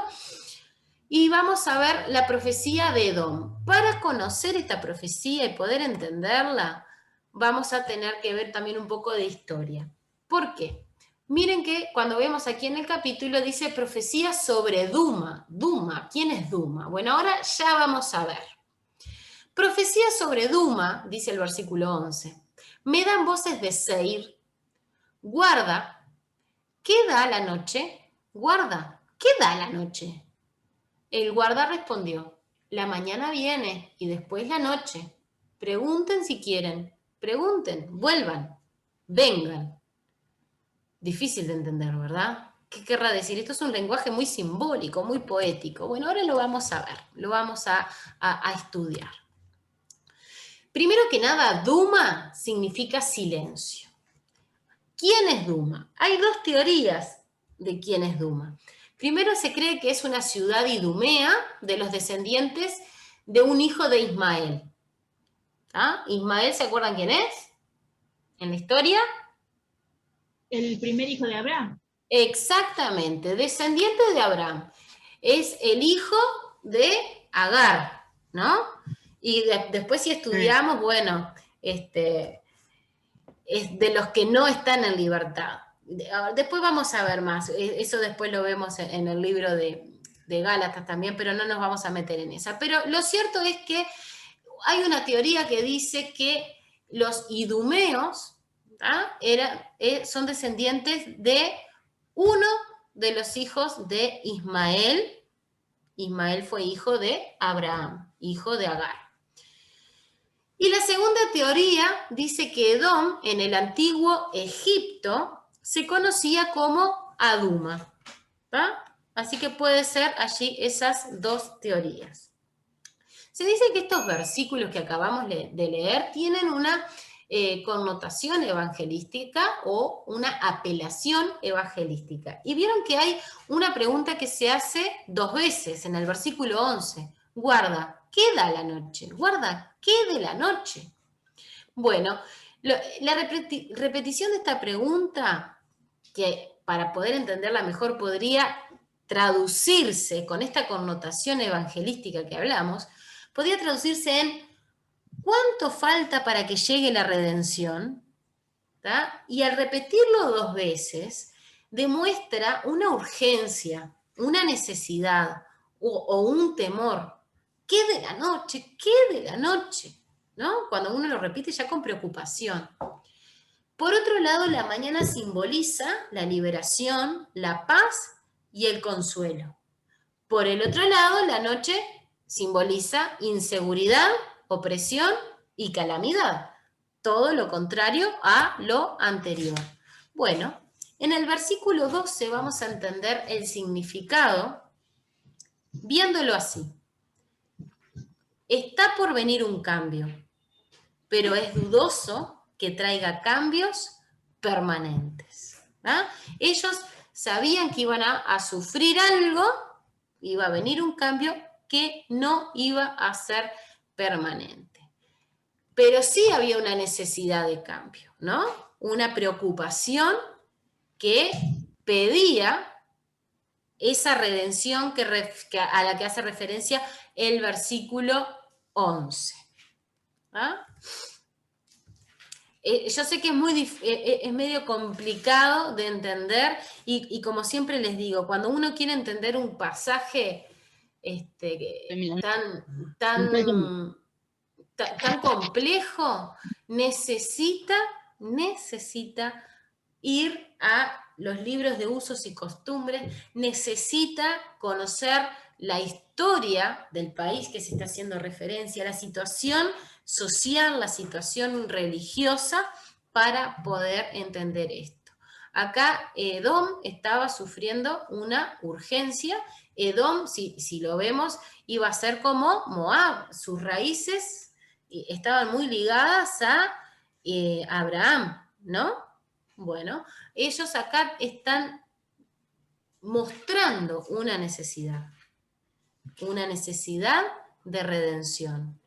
Y vamos a ver la profecía de Edom. Para conocer esta profecía y poder entenderla, vamos a tener que ver también un poco de historia. ¿Por qué? Miren que cuando vemos aquí en el capítulo dice profecía sobre Duma. Duma, ¿quién es Duma? Bueno, ahora ya vamos a ver. Profecía sobre Duma, dice el versículo 11. Me dan voces de Seir. Guarda, ¿qué da la noche? Guarda, ¿qué da la noche? El guarda respondió, la mañana viene y después la noche. Pregunten si quieren, pregunten, vuelvan, vengan. Difícil de entender, ¿verdad? ¿Qué querrá decir? Esto es un lenguaje muy simbólico, muy poético. Bueno, ahora lo vamos a ver, lo vamos a estudiar. Primero que nada, Duma significa silencio. ¿Quién es Duma? Hay 2 teorías de quién es Duma. Primero se cree que es una ciudad idumea de los descendientes de un hijo de Ismael. ¿Ah? Ismael, ¿se acuerdan quién es? En la historia. El primer hijo de Abraham. Exactamente, descendiente de Abraham. Es el hijo de Agar, ¿no? Y después si estudiamos, bueno, es de los que no están en libertad. Después vamos a ver más, eso después lo vemos en el libro de Gálatas también, pero no nos vamos a meter en esa. Pero lo cierto es que hay una teoría que dice que los idumeos son descendientes de uno de los hijos de Ismael. Ismael fue hijo de Abraham, hijo de Agar. Y la segunda teoría dice que Edom, en el antiguo Egipto, se conocía como Aduma. ¿Va? Así que puede ser allí esas 2 teorías. Se dice que estos versículos que acabamos de leer tienen una connotación evangelística o una apelación evangelística. Y vieron que hay una pregunta que se hace 2 veces en el versículo 11. Guarda, ¿qué da la noche? Guarda, ¿qué de la noche? Bueno, la repetición de esta pregunta, que para poder entenderla mejor podría traducirse con esta connotación evangelística que hablamos, podía traducirse en ¿cuánto falta para que llegue la redención? ¿Tá? Y al repetirlo 2 veces, demuestra una urgencia, una necesidad o un temor. ¿Qué de la noche? ¿Qué de la noche? ¿No? Cuando uno lo repite ya con preocupación. Por otro lado, la mañana simboliza la liberación, la paz y el consuelo. Por el otro lado, la noche simboliza inseguridad, opresión y calamidad. Todo lo contrario a lo anterior. Bueno, en el versículo 12 vamos a entender el significado viéndolo así. Está por venir un cambio, pero es dudoso que traiga cambios permanentes. ¿Ah? Ellos sabían que iban a sufrir algo, iba a venir un cambio que no iba a ser permanente. Pero sí había una necesidad de cambio, ¿no? Una preocupación que pedía esa redención a la que hace referencia el versículo 11. ¿Ah? Yo sé que es medio complicado de entender y como siempre les digo, cuando uno quiere entender un pasaje tan complejo, necesita ir a los libros de usos y costumbres, necesita conocer la historia del país que se está haciendo referencia, la situación social, la situación religiosa, para poder entender esto. Acá Edom estaba sufriendo una urgencia. Edom, si lo vemos, iba a ser como Moab, sus raíces estaban muy ligadas a Abraham, ¿no? Bueno, ellos acá están mostrando una necesidad de redención,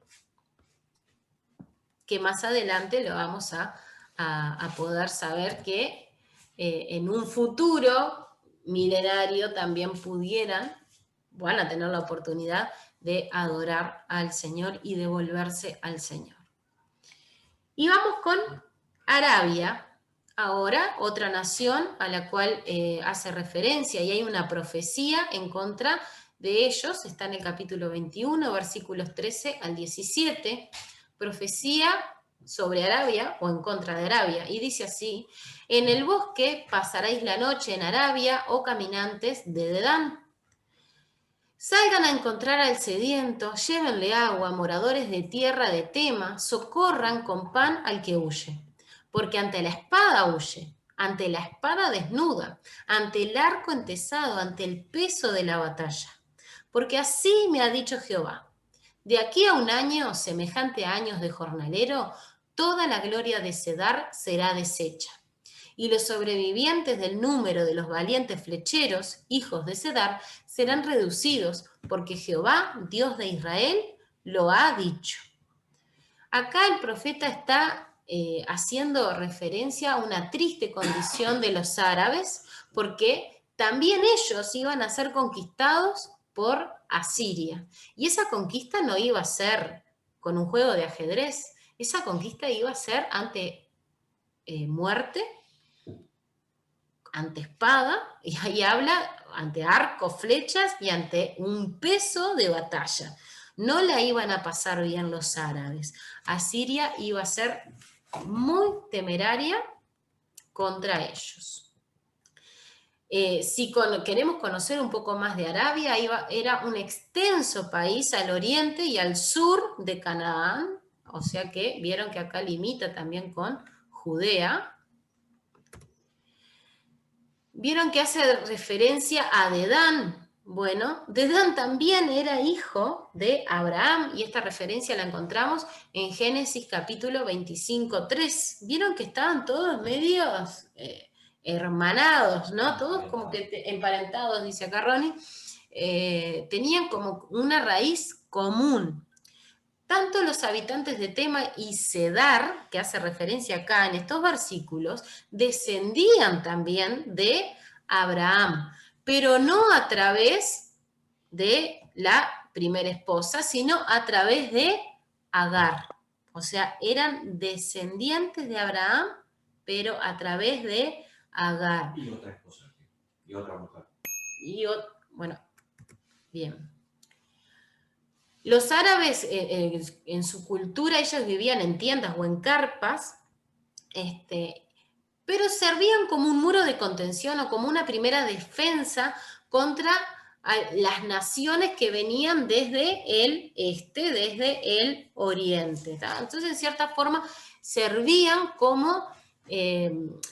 que más adelante lo vamos a poder saber que en un futuro milenario también van a tener la oportunidad de adorar al Señor y de volverse al Señor. Y vamos con Arabia, ahora otra nación a la cual hace referencia, y hay una profecía en contra de ellos, está en el capítulo 21, versículos 13 al 17, profecía sobre Arabia o en contra de Arabia, y dice así: en el bosque pasaréis la noche en Arabia, oh caminantes de Dedán. Salgan a encontrar al sediento, llévenle agua, moradores de tierra de Tema, socorran con pan al que huye. Porque ante la espada huye, ante la espada desnuda, ante el arco entesado, ante el peso de la batalla. Porque así me ha dicho Jehová: de aquí a un año, semejante a años de jornalero, toda la gloria de Cedar será deshecha. Y los sobrevivientes del número de los valientes flecheros, hijos de Cedar, serán reducidos, porque Jehová, Dios de Israel, lo ha dicho. Acá el profeta está haciendo referencia a una triste condición de los árabes, porque también ellos iban a ser conquistados por Asiria. Y esa conquista no iba a ser con un juego de ajedrez, esa conquista iba a ser ante muerte, ante espada, y ahí habla ante arco, flechas y ante un peso de batalla. No la iban a pasar bien los árabes. Asiria iba a ser muy temeraria contra ellos. Si queremos conocer un poco más de Arabia, era un extenso país al oriente y al sur de Canaán, o sea que vieron que acá limita también con Judea. Vieron que hace referencia a Dedán. Bueno, Dedán también era hijo de Abraham, y esta referencia la encontramos en Génesis capítulo 25:3. Vieron que estaban todos medios hermanados, ¿no? Todos como que emparentados, dice acá Ronnie. Tenían como una raíz común. Tanto los habitantes de Tema y Cedar, que hace referencia acá en estos versículos, descendían también de Abraham. pero no a través de la primera esposa, sino a través de Agar. O sea, eran descendientes de Abraham, pero a través de Agar. Y otra esposa, y otra mujer. Bueno, bien. Los árabes, en su cultura, ellos vivían en tiendas o en carpas, pero servían como un muro de contención o como una primera defensa contra las naciones que venían desde el este, desde el oriente. ¿tá? Entonces, en cierta forma, servían como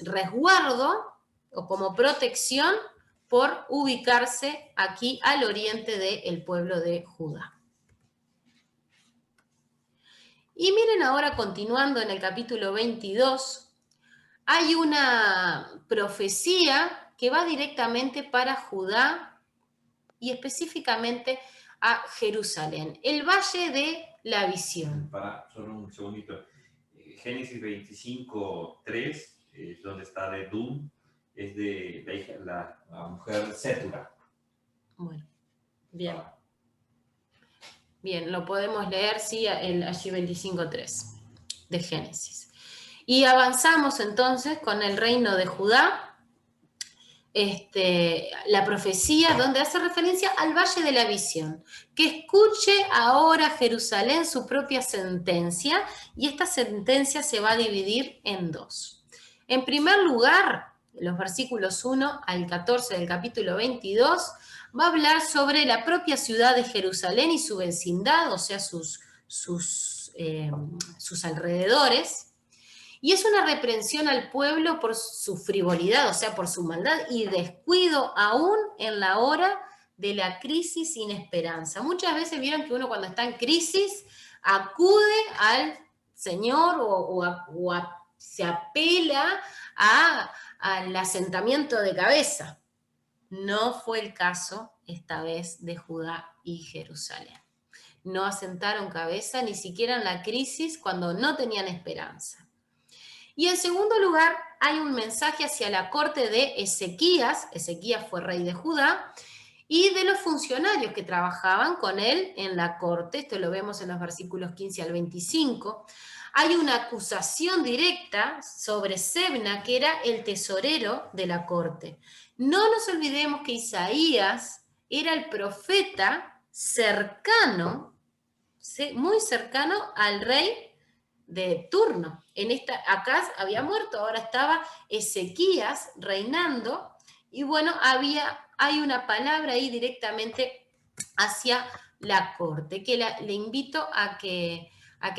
resguardo o como protección por ubicarse aquí al oriente del pueblo de Judá. Y miren ahora, continuando en el capítulo 22, hay una profecía que va directamente para Judá y específicamente a Jerusalén, el Valle de la Visión. Para, solo un segundito. Génesis 25:3, donde está de Dum, es de la mujer Sétura. Bueno, bien. Bien, lo podemos leer, sí, allí 25:3 de Génesis. Y avanzamos entonces con el reino de Judá, la profecía donde hace referencia al Valle de la Visión. Que escuche ahora Jerusalén su propia sentencia, y esta sentencia se va a dividir en dos. En primer lugar, los versículos 1 al 14 del capítulo 22, va a hablar sobre la propia ciudad de Jerusalén y su vecindad, o sea, sus alrededores. Y es una reprensión al pueblo por su frivolidad, o sea, por su maldad y descuido aún en la hora de la crisis sin esperanza. Muchas veces vieron que uno cuando está en crisis acude al Señor se apela al asentamiento de cabeza. No fue el caso esta vez de Judá y Jerusalén. No asentaron cabeza ni siquiera en la crisis cuando no tenían esperanza. Y en segundo lugar, hay un mensaje hacia la corte de Ezequías. Ezequías fue rey de Judá, y de los funcionarios que trabajaban con él en la corte. Esto lo vemos en los versículos 15 al 25. Hay una acusación directa sobre Sebna, que era el tesorero de la corte. No nos olvidemos que Isaías era el profeta cercano, muy cercano al rey de turno. Acaz había muerto, ahora estaba Ezequías reinando, y bueno, hay una palabra ahí directamente hacia la corte, que le invito a que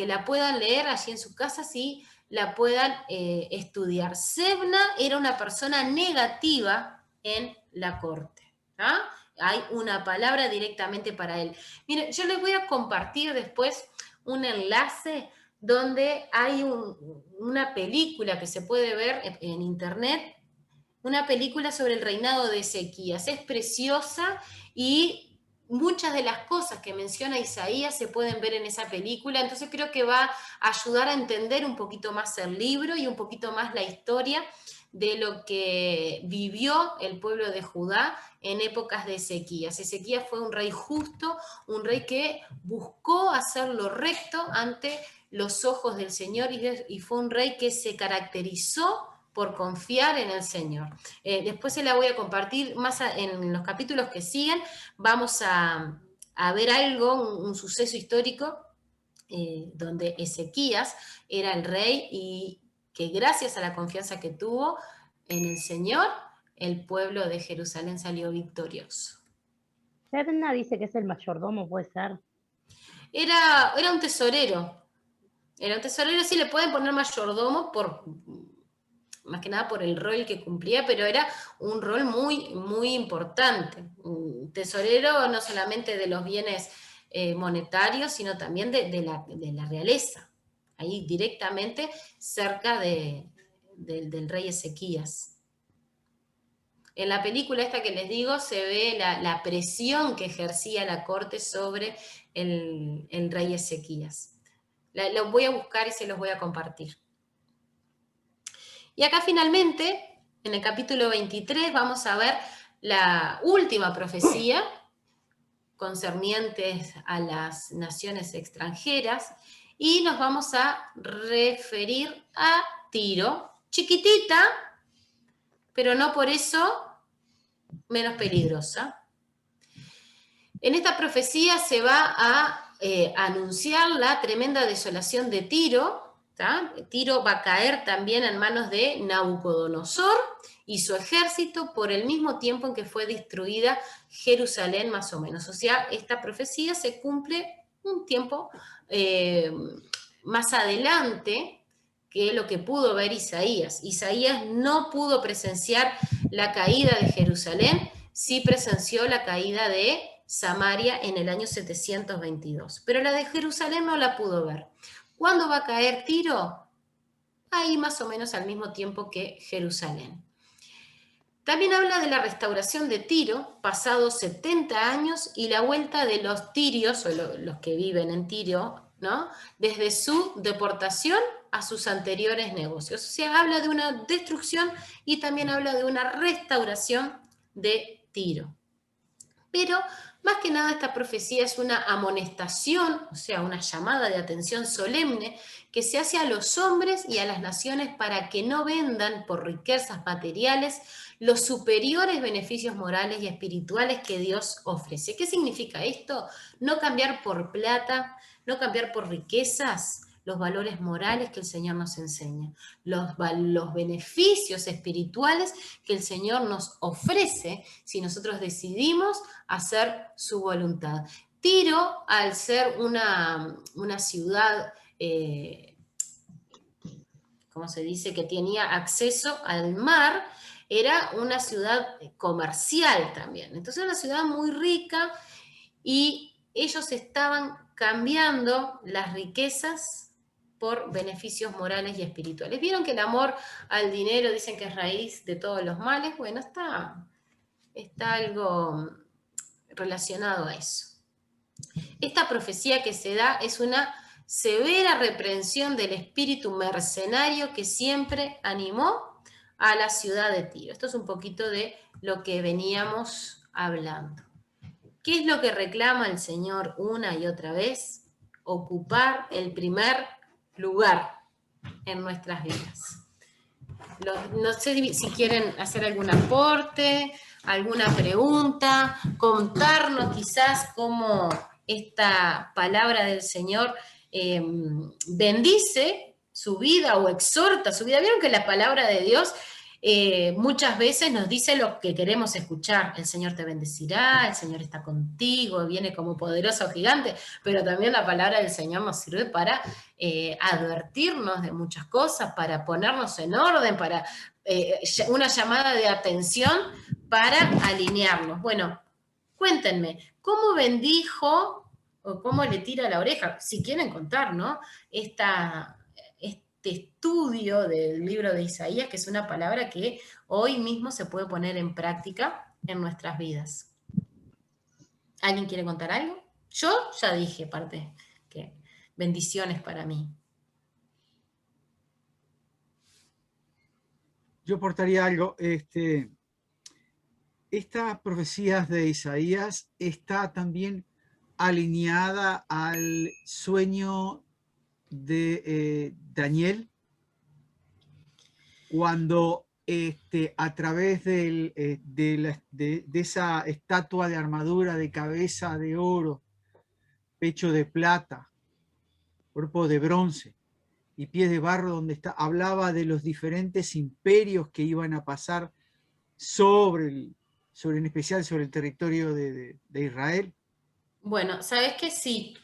la puedan leer allí en sus casas y la puedan estudiar. Sebna era una persona negativa en la corte. ¿Ah? Hay una palabra directamente para él. Miren, yo les voy a compartir después un enlace donde hay una película que se puede ver en internet, una película sobre el reinado de Ezequías. Es preciosa y muchas de las cosas que menciona Isaías se pueden ver en esa película, entonces creo que va a ayudar a entender un poquito más el libro y un poquito más la historia de lo que vivió el pueblo de Judá en épocas de Ezequías. Ezequías fue un rey justo, un rey que buscó hacer lo recto ante los ojos del Señor, y fue un rey que se caracterizó por confiar en el Señor. Después se la voy a compartir más en los capítulos que siguen. Vamos a ver algo, un suceso histórico donde Ezequías era el rey y que gracias a la confianza que tuvo en el Señor, el pueblo de Jerusalén salió victorioso. Sebna dice que es el mayordomo, ¿puede ser? Era un tesorero. Era un tesorero, sí le pueden poner mayordomo más que nada por el rol que cumplía, pero era un rol muy, muy importante. Un tesorero no solamente de los bienes monetarios, sino también de la realeza. Ahí directamente cerca del rey Ezequías. En la película esta que les digo se ve la presión que ejercía la corte sobre el rey Ezequías. Lo voy a buscar y se los voy a compartir. Y acá finalmente, en el capítulo 23, vamos a ver la última profecía concernientes a las naciones extranjeras, y nos vamos a referir a Tiro, chiquitita, pero no por eso menos peligrosa. En esta profecía se va a anunciar la tremenda desolación de Tiro. ¿tá? Tiro va a caer también en manos de Nabucodonosor y su ejército por el mismo tiempo en que fue destruida Jerusalén, más o menos. O sea, esta profecía se cumple un tiempo más adelante que lo que pudo ver Isaías. Isaías no pudo presenciar la caída de Jerusalén, sí presenció la caída de Samaria en el año 722, pero la de Jerusalén no la pudo ver. ¿Cuándo va a caer Tiro? Ahí más o menos al mismo tiempo que Jerusalén. También habla de la restauración de Tiro, pasados 70 años, y la vuelta de los tirios, o los que viven en Tiro, ¿no? Desde su deportación a sus anteriores negocios. O sea, habla de una destrucción y también habla de una restauración de Tiro. Pero más que nada esta profecía es una amonestación, o sea, una llamada de atención solemne que se hace a los hombres y a las naciones para que no vendan por riquezas materiales los superiores beneficios morales y espirituales que Dios ofrece. ¿Qué significa esto? No cambiar por plata, no cambiar por riquezas los valores morales que el Señor nos enseña, los beneficios espirituales que el Señor nos ofrece si nosotros decidimos hacer su voluntad. Tiro, al ser una ciudad, ¿cómo se dice?, que tenía acceso al mar, era una ciudad comercial también. Entonces era una ciudad muy rica y ellos estaban cambiando las riquezas por beneficios morales y espirituales. ¿Vieron que el amor al dinero dicen que es raíz de todos los males? Bueno, está algo relacionado a eso. Esta profecía que se da es una severa reprensión del espíritu mercenario que siempre animó a la ciudad de Tiro. Esto es un poquito de lo que veníamos hablando. ¿Qué es lo que reclama el Señor una y otra vez? Ocupar el primer lugar en nuestras vidas. No sé si quieren hacer algún aporte, alguna pregunta, contarnos quizás cómo esta palabra del Señor bendice su vida o exhorta su vida. Vieron que la palabra de Dios muchas veces nos dice lo que queremos escuchar. El Señor te bendecirá, el Señor está contigo, viene como poderoso gigante, pero también la palabra del Señor nos sirve para advertirnos de muchas cosas, para ponernos en orden, para una llamada de atención para alinearnos. Bueno, cuéntenme, ¿cómo bendijo o cómo le tira la oreja? Si quieren contar, ¿no? Este estudio del libro de Isaías, que es una palabra que hoy mismo se puede poner en práctica en nuestras vidas. ¿Alguien quiere contar algo? Yo ya dije parte, que bendiciones para mí. Yo aportaría algo. Estas profecías de Isaías está también alineada al sueño de Daniel, cuando a través de esa estatua de armadura de cabeza de oro, pecho de plata, cuerpo de bronce y pies de barro, donde hablaba de los diferentes imperios que iban a pasar en especial sobre el territorio de Israel. Bueno, sabes que sí,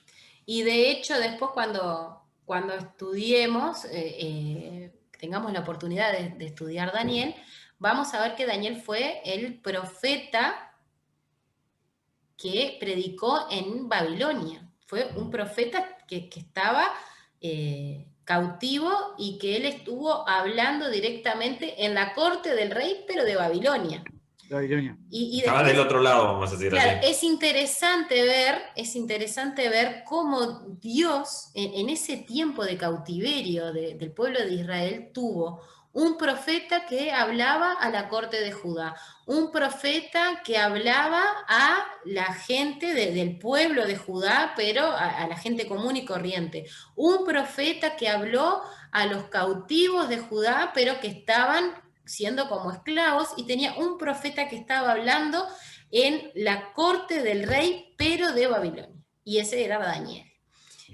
y de hecho después cuando estudiemos, tengamos la oportunidad de estudiar Daniel, vamos a ver que Daniel fue el profeta que predicó en Babilonia. Fue un profeta que estaba cautivo y que él estuvo hablando directamente en la corte del rey, pero de Babilonia. Estaba del otro lado, vamos a decir, claro, así. Es interesante ver cómo Dios, en ese tiempo de cautiverio del pueblo de Israel, tuvo un profeta que hablaba a la corte de Judá, un profeta que hablaba a la gente del pueblo de Judá, pero a la gente común y corriente, un profeta que habló a los cautivos de Judá, pero que estaban siendo como esclavos, y tenía un profeta que estaba hablando en la corte del rey, pero de Babilonia, y ese era Daniel.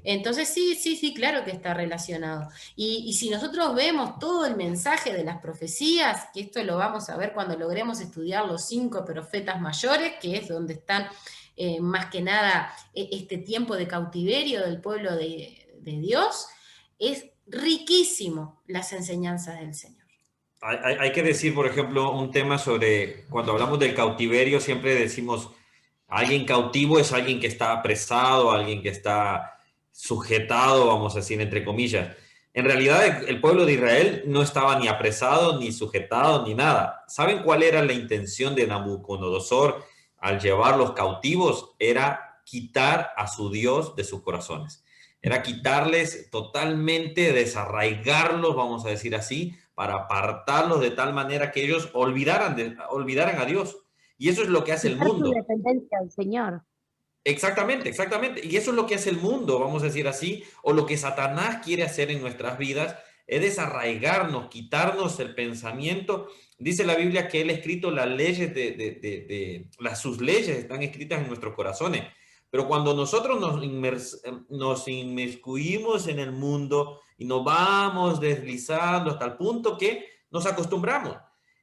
Entonces sí, claro que está relacionado. Y si nosotros vemos todo el mensaje de las profecías, que esto lo vamos a ver cuando logremos estudiar los 5 profetas mayores, que es donde están más que nada este tiempo de cautiverio del pueblo de Dios, es riquísimo las enseñanzas del Señor. Hay que decir, por ejemplo, un tema sobre, cuando hablamos del cautiverio, siempre decimos, alguien cautivo es alguien que está apresado, alguien que está sujetado, vamos a decir, entre comillas. En realidad, el pueblo de Israel no estaba ni apresado, ni sujetado, ni nada. ¿Saben cuál era la intención de Nabucodonosor al llevarlos cautivos? Era quitar a su Dios de sus corazones. Era quitarles totalmente, desarraigarlos, vamos a decir así, para apartarlos de tal manera que ellos olvidaran a Dios. Y eso es lo que hace el mundo. Su dependencia al Señor. Exactamente, exactamente. Y eso es lo que hace el mundo, vamos a decir así, o lo que Satanás quiere hacer en nuestras vidas, es desarraigarnos, quitarnos el pensamiento. Dice la Biblia que Él ha escrito las leyes sus leyes están escritas en nuestros corazones. Pero cuando nosotros nos inmiscuimos en el mundo y nos vamos deslizando hasta el punto que nos acostumbramos.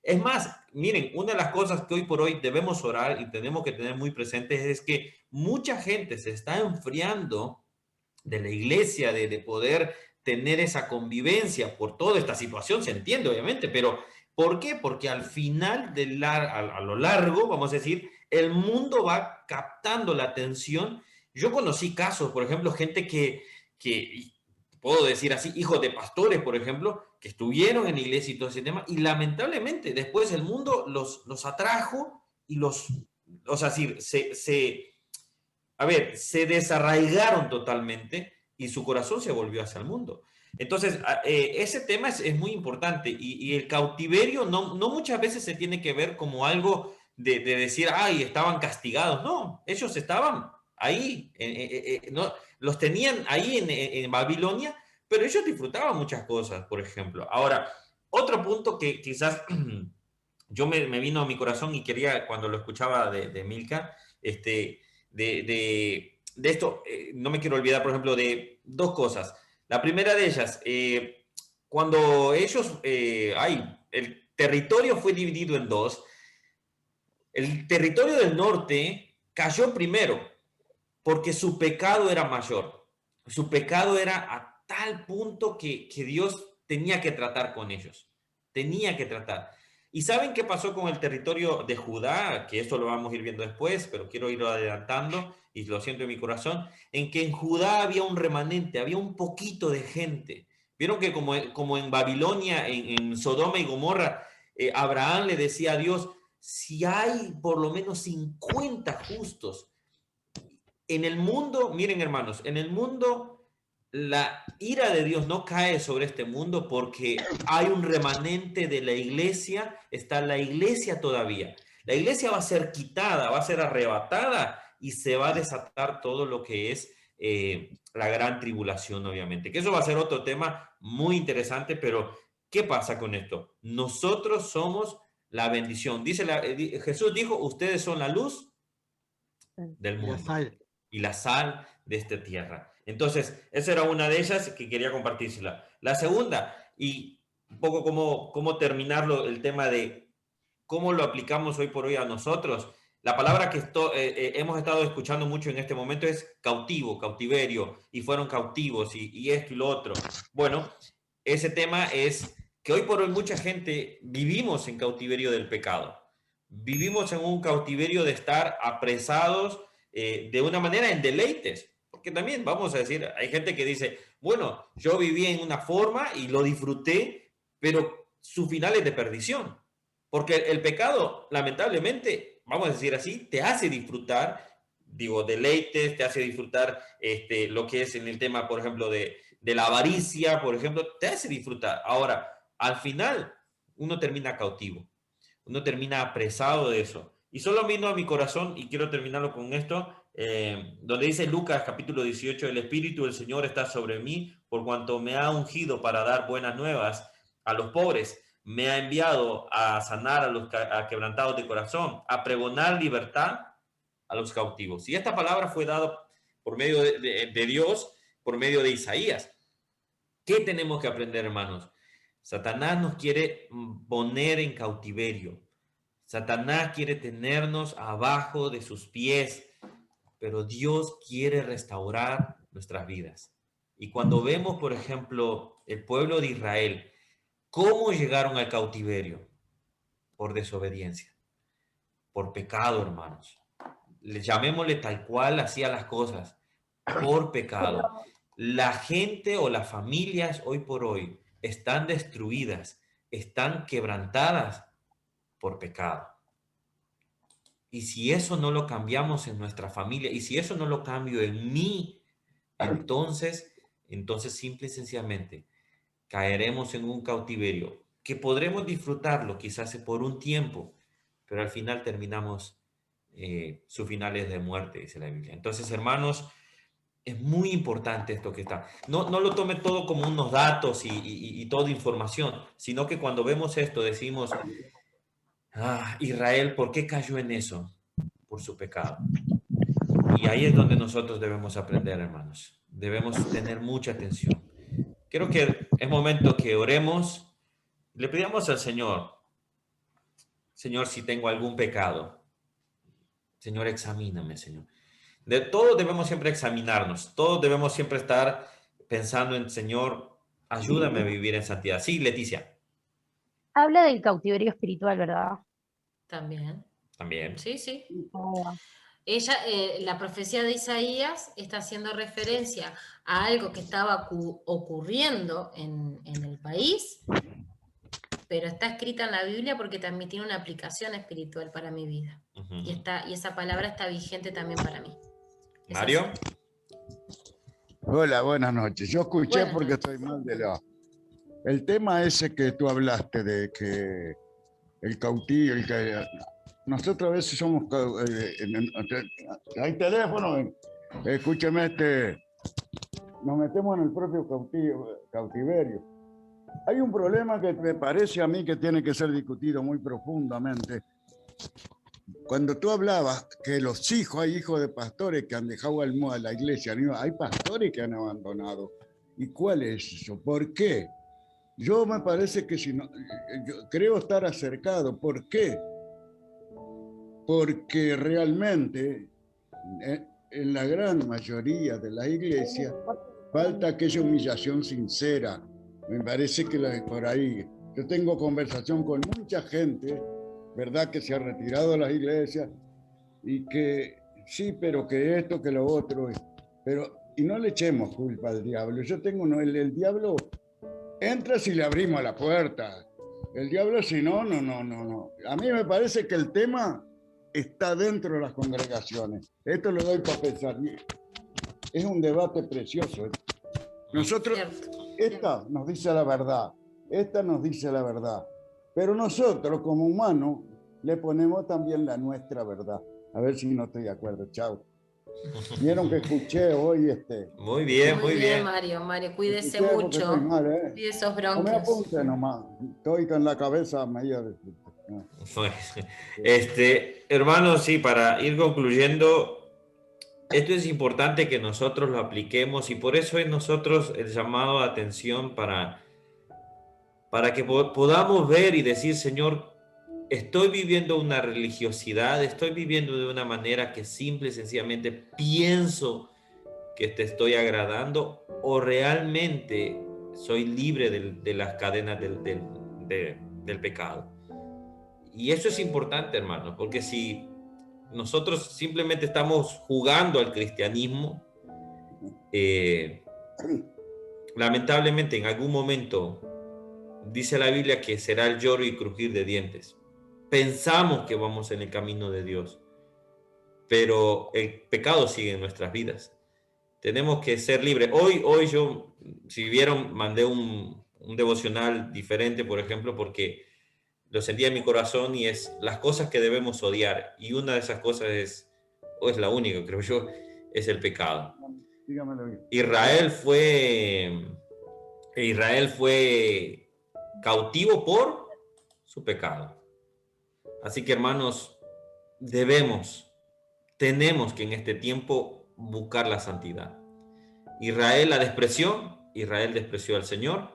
Es más, miren, una de las cosas que hoy por hoy debemos orar y tenemos que tener muy presentes es que mucha gente se está enfriando de la iglesia, de poder tener esa convivencia por toda esta situación, se entiende obviamente, pero ¿por qué? Porque al final, a lo largo, vamos a decir, el mundo va captando la atención. Yo conocí casos, por ejemplo, gente que puedo decir así, hijos de pastores, por ejemplo, que estuvieron en la iglesia y todo ese tema, y lamentablemente después el mundo los atrajo y o sea, se desarraigaron totalmente y su corazón se volvió hacia el mundo. Entonces, ese tema es muy importante y el cautiverio no muchas veces se tiene que ver como algo de decir, ay, estaban castigados. No, ellos estaban ahí, no, los tenían ahí en Babilonia, pero ellos disfrutaban muchas cosas, por ejemplo. Ahora, otro punto que quizás yo me vino a mi corazón y quería, cuando lo escuchaba de Milka, de esto, no me quiero olvidar, por ejemplo, de dos cosas. La primera de ellas, cuando ellos, el territorio fue dividido en dos, el territorio del norte cayó primero porque su pecado era mayor. Su pecado era a tal punto que Dios tenía que tratar con ellos. Tenía que tratar. ¿Y saben qué pasó con el territorio de Judá? Que esto lo vamos a ir viendo después, pero quiero irlo adelantando y lo siento en mi corazón, en que en Judá había un remanente, había un poquito de gente. Vieron que como en Babilonia, en Sodoma y Gomorra, Abraham le decía a Dios, si hay por lo menos 50 justos en el mundo, miren hermanos, en el mundo la ira de Dios no cae sobre este mundo porque hay un remanente de la iglesia, está la iglesia todavía. La iglesia va a ser quitada, va a ser arrebatada y se va a desatar todo lo que es la gran tribulación, obviamente. Que eso va a ser otro tema muy interesante, pero ¿qué pasa con esto? Nosotros somos la bendición. Jesús dijo, ustedes son la luz del mundo y la sal de esta tierra. Entonces, esa era una de ellas que quería compartírsela. La segunda, y un poco cómo terminarlo, el tema de cómo lo aplicamos hoy por hoy a nosotros. La palabra que hemos estado escuchando mucho en este momento es cautivo, cautiverio, y fueron cautivos, y esto y lo otro. Bueno, ese tema es que hoy por hoy mucha gente vivimos en cautiverio del pecado. Vivimos en un cautiverio de estar apresados de una manera en deleites. Porque también, vamos a decir, hay gente que dice, bueno, yo viví en una forma y lo disfruté, pero su final es de perdición. Porque el pecado, lamentablemente, vamos a decir así, te hace disfrutar, digo, deleites, te hace disfrutar lo que es en el tema, por ejemplo, de la avaricia, por ejemplo, te hace disfrutar. Ahora, al final uno termina cautivo, uno termina apresado de eso. Y solo vino a mi corazón, y quiero terminarlo con esto, donde dice Lucas capítulo 18, el Espíritu del Señor está sobre mí, por cuanto me ha ungido para dar buenas nuevas a los pobres, me ha enviado a sanar a los quebrantados de corazón, a pregonar libertad a los cautivos. Y esta palabra fue dada por medio de Dios, por medio de Isaías. ¿Qué tenemos que aprender, hermanos? Satanás nos quiere poner en cautiverio. Satanás quiere tenernos abajo de sus pies, pero Dios quiere restaurar nuestras vidas. Y cuando vemos, por ejemplo, el pueblo de Israel, ¿cómo llegaron al cautiverio? Por desobediencia, por pecado, hermanos. Llamémosle tal cual hacía las cosas, por pecado. La gente o las familias hoy por hoy están destruidas, están quebrantadas por pecado. Y si eso no lo cambiamos en nuestra familia, y si eso no lo cambio en mí, entonces simple y sencillamente caeremos en un cautiverio que podremos disfrutarlo quizás por un tiempo, pero al final terminamos, su final es de muerte, dice la Biblia. Entonces, hermanos, es muy importante esto que está. No lo tome todo como unos datos y toda información, sino que cuando vemos esto decimos, Israel, ¿por qué cayó en eso? Por su pecado. Y ahí es donde nosotros debemos aprender, hermanos. Debemos tener mucha atención. Creo que es momento que oremos, le pidamos al Señor, Señor, si tengo algún pecado, Señor, examíname, Señor. De todos debemos siempre examinarnos, todos debemos siempre estar pensando en, Señor, ayúdame a vivir en santidad. Sí, Leticia. Habla del cautiverio espiritual, ¿verdad? También. También. Sí, sí. Ah, Ella, la profecía de Isaías está haciendo referencia a algo que estaba ocurriendo en el país, pero está escrita en la Biblia porque también tiene una aplicación espiritual para mi vida. Uh-huh. Y esa palabra está vigente también para mí. ¿Es Mario. así? Hola, buenas noches. Yo escuché Buenas porque noches. estoy mal de la... El tema ese que tú hablaste de que el cautivo, nosotros a veces somos... hay teléfono, escúcheme, nos metemos en el propio cautiverio. Hay un problema que me parece a mí que tiene que ser discutido muy profundamente. Cuando tú hablabas que hay hijos de pastores que han dejado a la iglesia, hay pastores que han abandonado. ¿Y cuál es eso? ¿Por qué? Yo me parece que yo creo estar acercado. ¿Por qué? Porque realmente en la gran mayoría de las iglesias falta aquella humillación sincera. Me parece que por ahí, yo tengo conversación con mucha gente, ¿verdad?, que se ha retirado de las iglesias y que sí, pero que esto, que lo otro, pero y no le echemos culpa al diablo. Yo tengo el diablo entra si le abrimos la puerta. El diablo si no. A mí me parece que el tema está dentro de las congregaciones. Esto lo doy para pensar. Es un debate precioso. Nosotros, esta nos dice la verdad. Pero nosotros, como humanos, le ponemos también la nuestra verdad. A ver si no estoy de acuerdo. Chao. Vieron que escuché hoy Muy bien, muy bien. Mario, cuídese mucho. Mal, Cuide esos bronquios. No me apunte nomás. Estoy con la cabeza media de... Hermanos, sí, para ir concluyendo, esto es importante que nosotros lo apliquemos y por eso es nosotros el llamado a atención para que podamos ver y decir, Señor, estoy viviendo una religiosidad, estoy viviendo de una manera que simple y sencillamente pienso que te estoy agradando o realmente soy libre de las cadenas del pecado. Y eso es importante, hermanos, porque si nosotros simplemente estamos jugando al cristianismo, lamentablemente en algún momento dice la Biblia que será el lloro y crujir de dientes. Pensamos que vamos en el camino de Dios, pero el pecado sigue en nuestras vidas. Tenemos que ser libres. Hoy yo, si vieron, mandé un un devocional diferente, por ejemplo, porque lo sentía en mi corazón y es las cosas que debemos odiar. Y una de esas cosas es, o es la única, creo yo, es el pecado. Dígamelo bien. Israel fue cautivo por su pecado. Así que, hermanos, tenemos que en este tiempo buscar la santidad. Israel despreció al Señor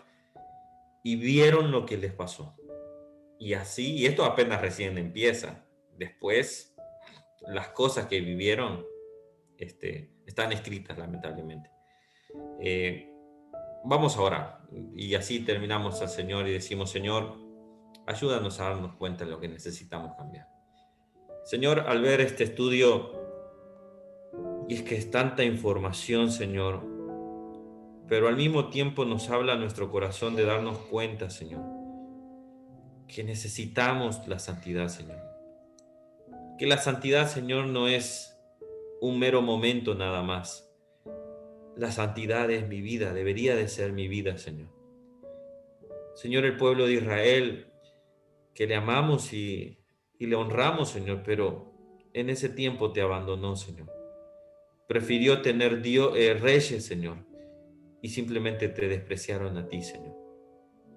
y vieron lo que les pasó. Y así, y esto apenas recién empieza. Después, las cosas que vivieron están escritas, lamentablemente. Vamos a orar y así terminamos al Señor y decimos: Señor, ayúdanos a darnos cuenta de lo que necesitamos cambiar. Señor, al ver este estudio, y es que es tanta información, Señor, pero al mismo tiempo nos habla nuestro corazón de darnos cuenta, Señor, que necesitamos la santidad, Señor. Que la santidad, Señor, no es un mero momento nada más. La santidad es mi vida, debería de ser mi vida, Señor. Señor, el pueblo de Israel, que le amamos y le honramos, Señor, pero en ese tiempo te abandonó, Señor. Prefirió tener reyes, Señor, y simplemente te despreciaron a ti, Señor.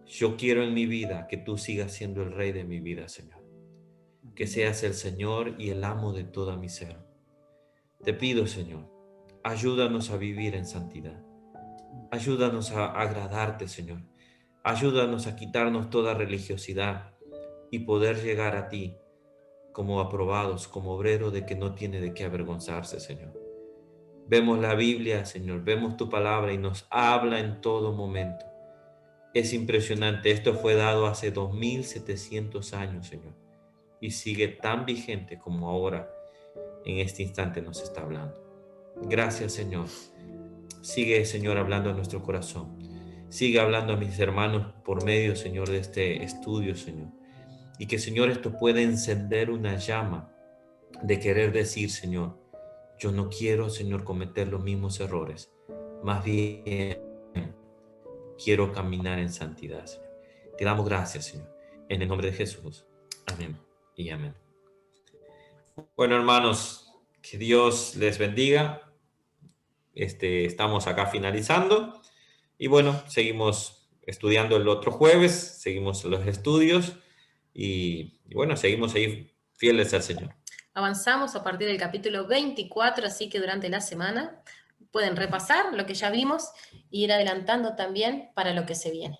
Yo quiero en mi vida que tú sigas siendo el rey de mi vida, Señor. Que seas el Señor y el amo de toda mi ser. Te pido, Señor, ayúdanos a vivir en santidad. Ayúdanos a agradarte, Señor. Ayúdanos a quitarnos toda religiosidad y poder llegar a ti como aprobados, como obrero de que no tiene de qué avergonzarse, Señor. Vemos la Biblia, Señor, vemos tu palabra y nos habla en todo momento. Es impresionante, esto fue dado hace 2700 años, Señor, y sigue tan vigente como ahora, en este instante nos está hablando. Gracias, Señor. Sigue, Señor, hablando a nuestro corazón. Sigue hablando a mis hermanos por medio, Señor, de este estudio, Señor. Y que, Señor, esto pueda encender una llama de querer decir, Señor, yo no quiero, Señor, cometer los mismos errores. Más bien, quiero caminar en santidad, Señor. Te damos gracias, Señor. En el nombre de Jesús. Amén y amén. Bueno, hermanos, que Dios les bendiga. Estamos acá finalizando. Y bueno, seguimos estudiando el otro jueves, seguimos los estudios y bueno, seguimos ahí fieles al Señor. Avanzamos a partir del capítulo 24, así que durante la semana pueden repasar lo que ya vimos e ir adelantando también para lo que se viene.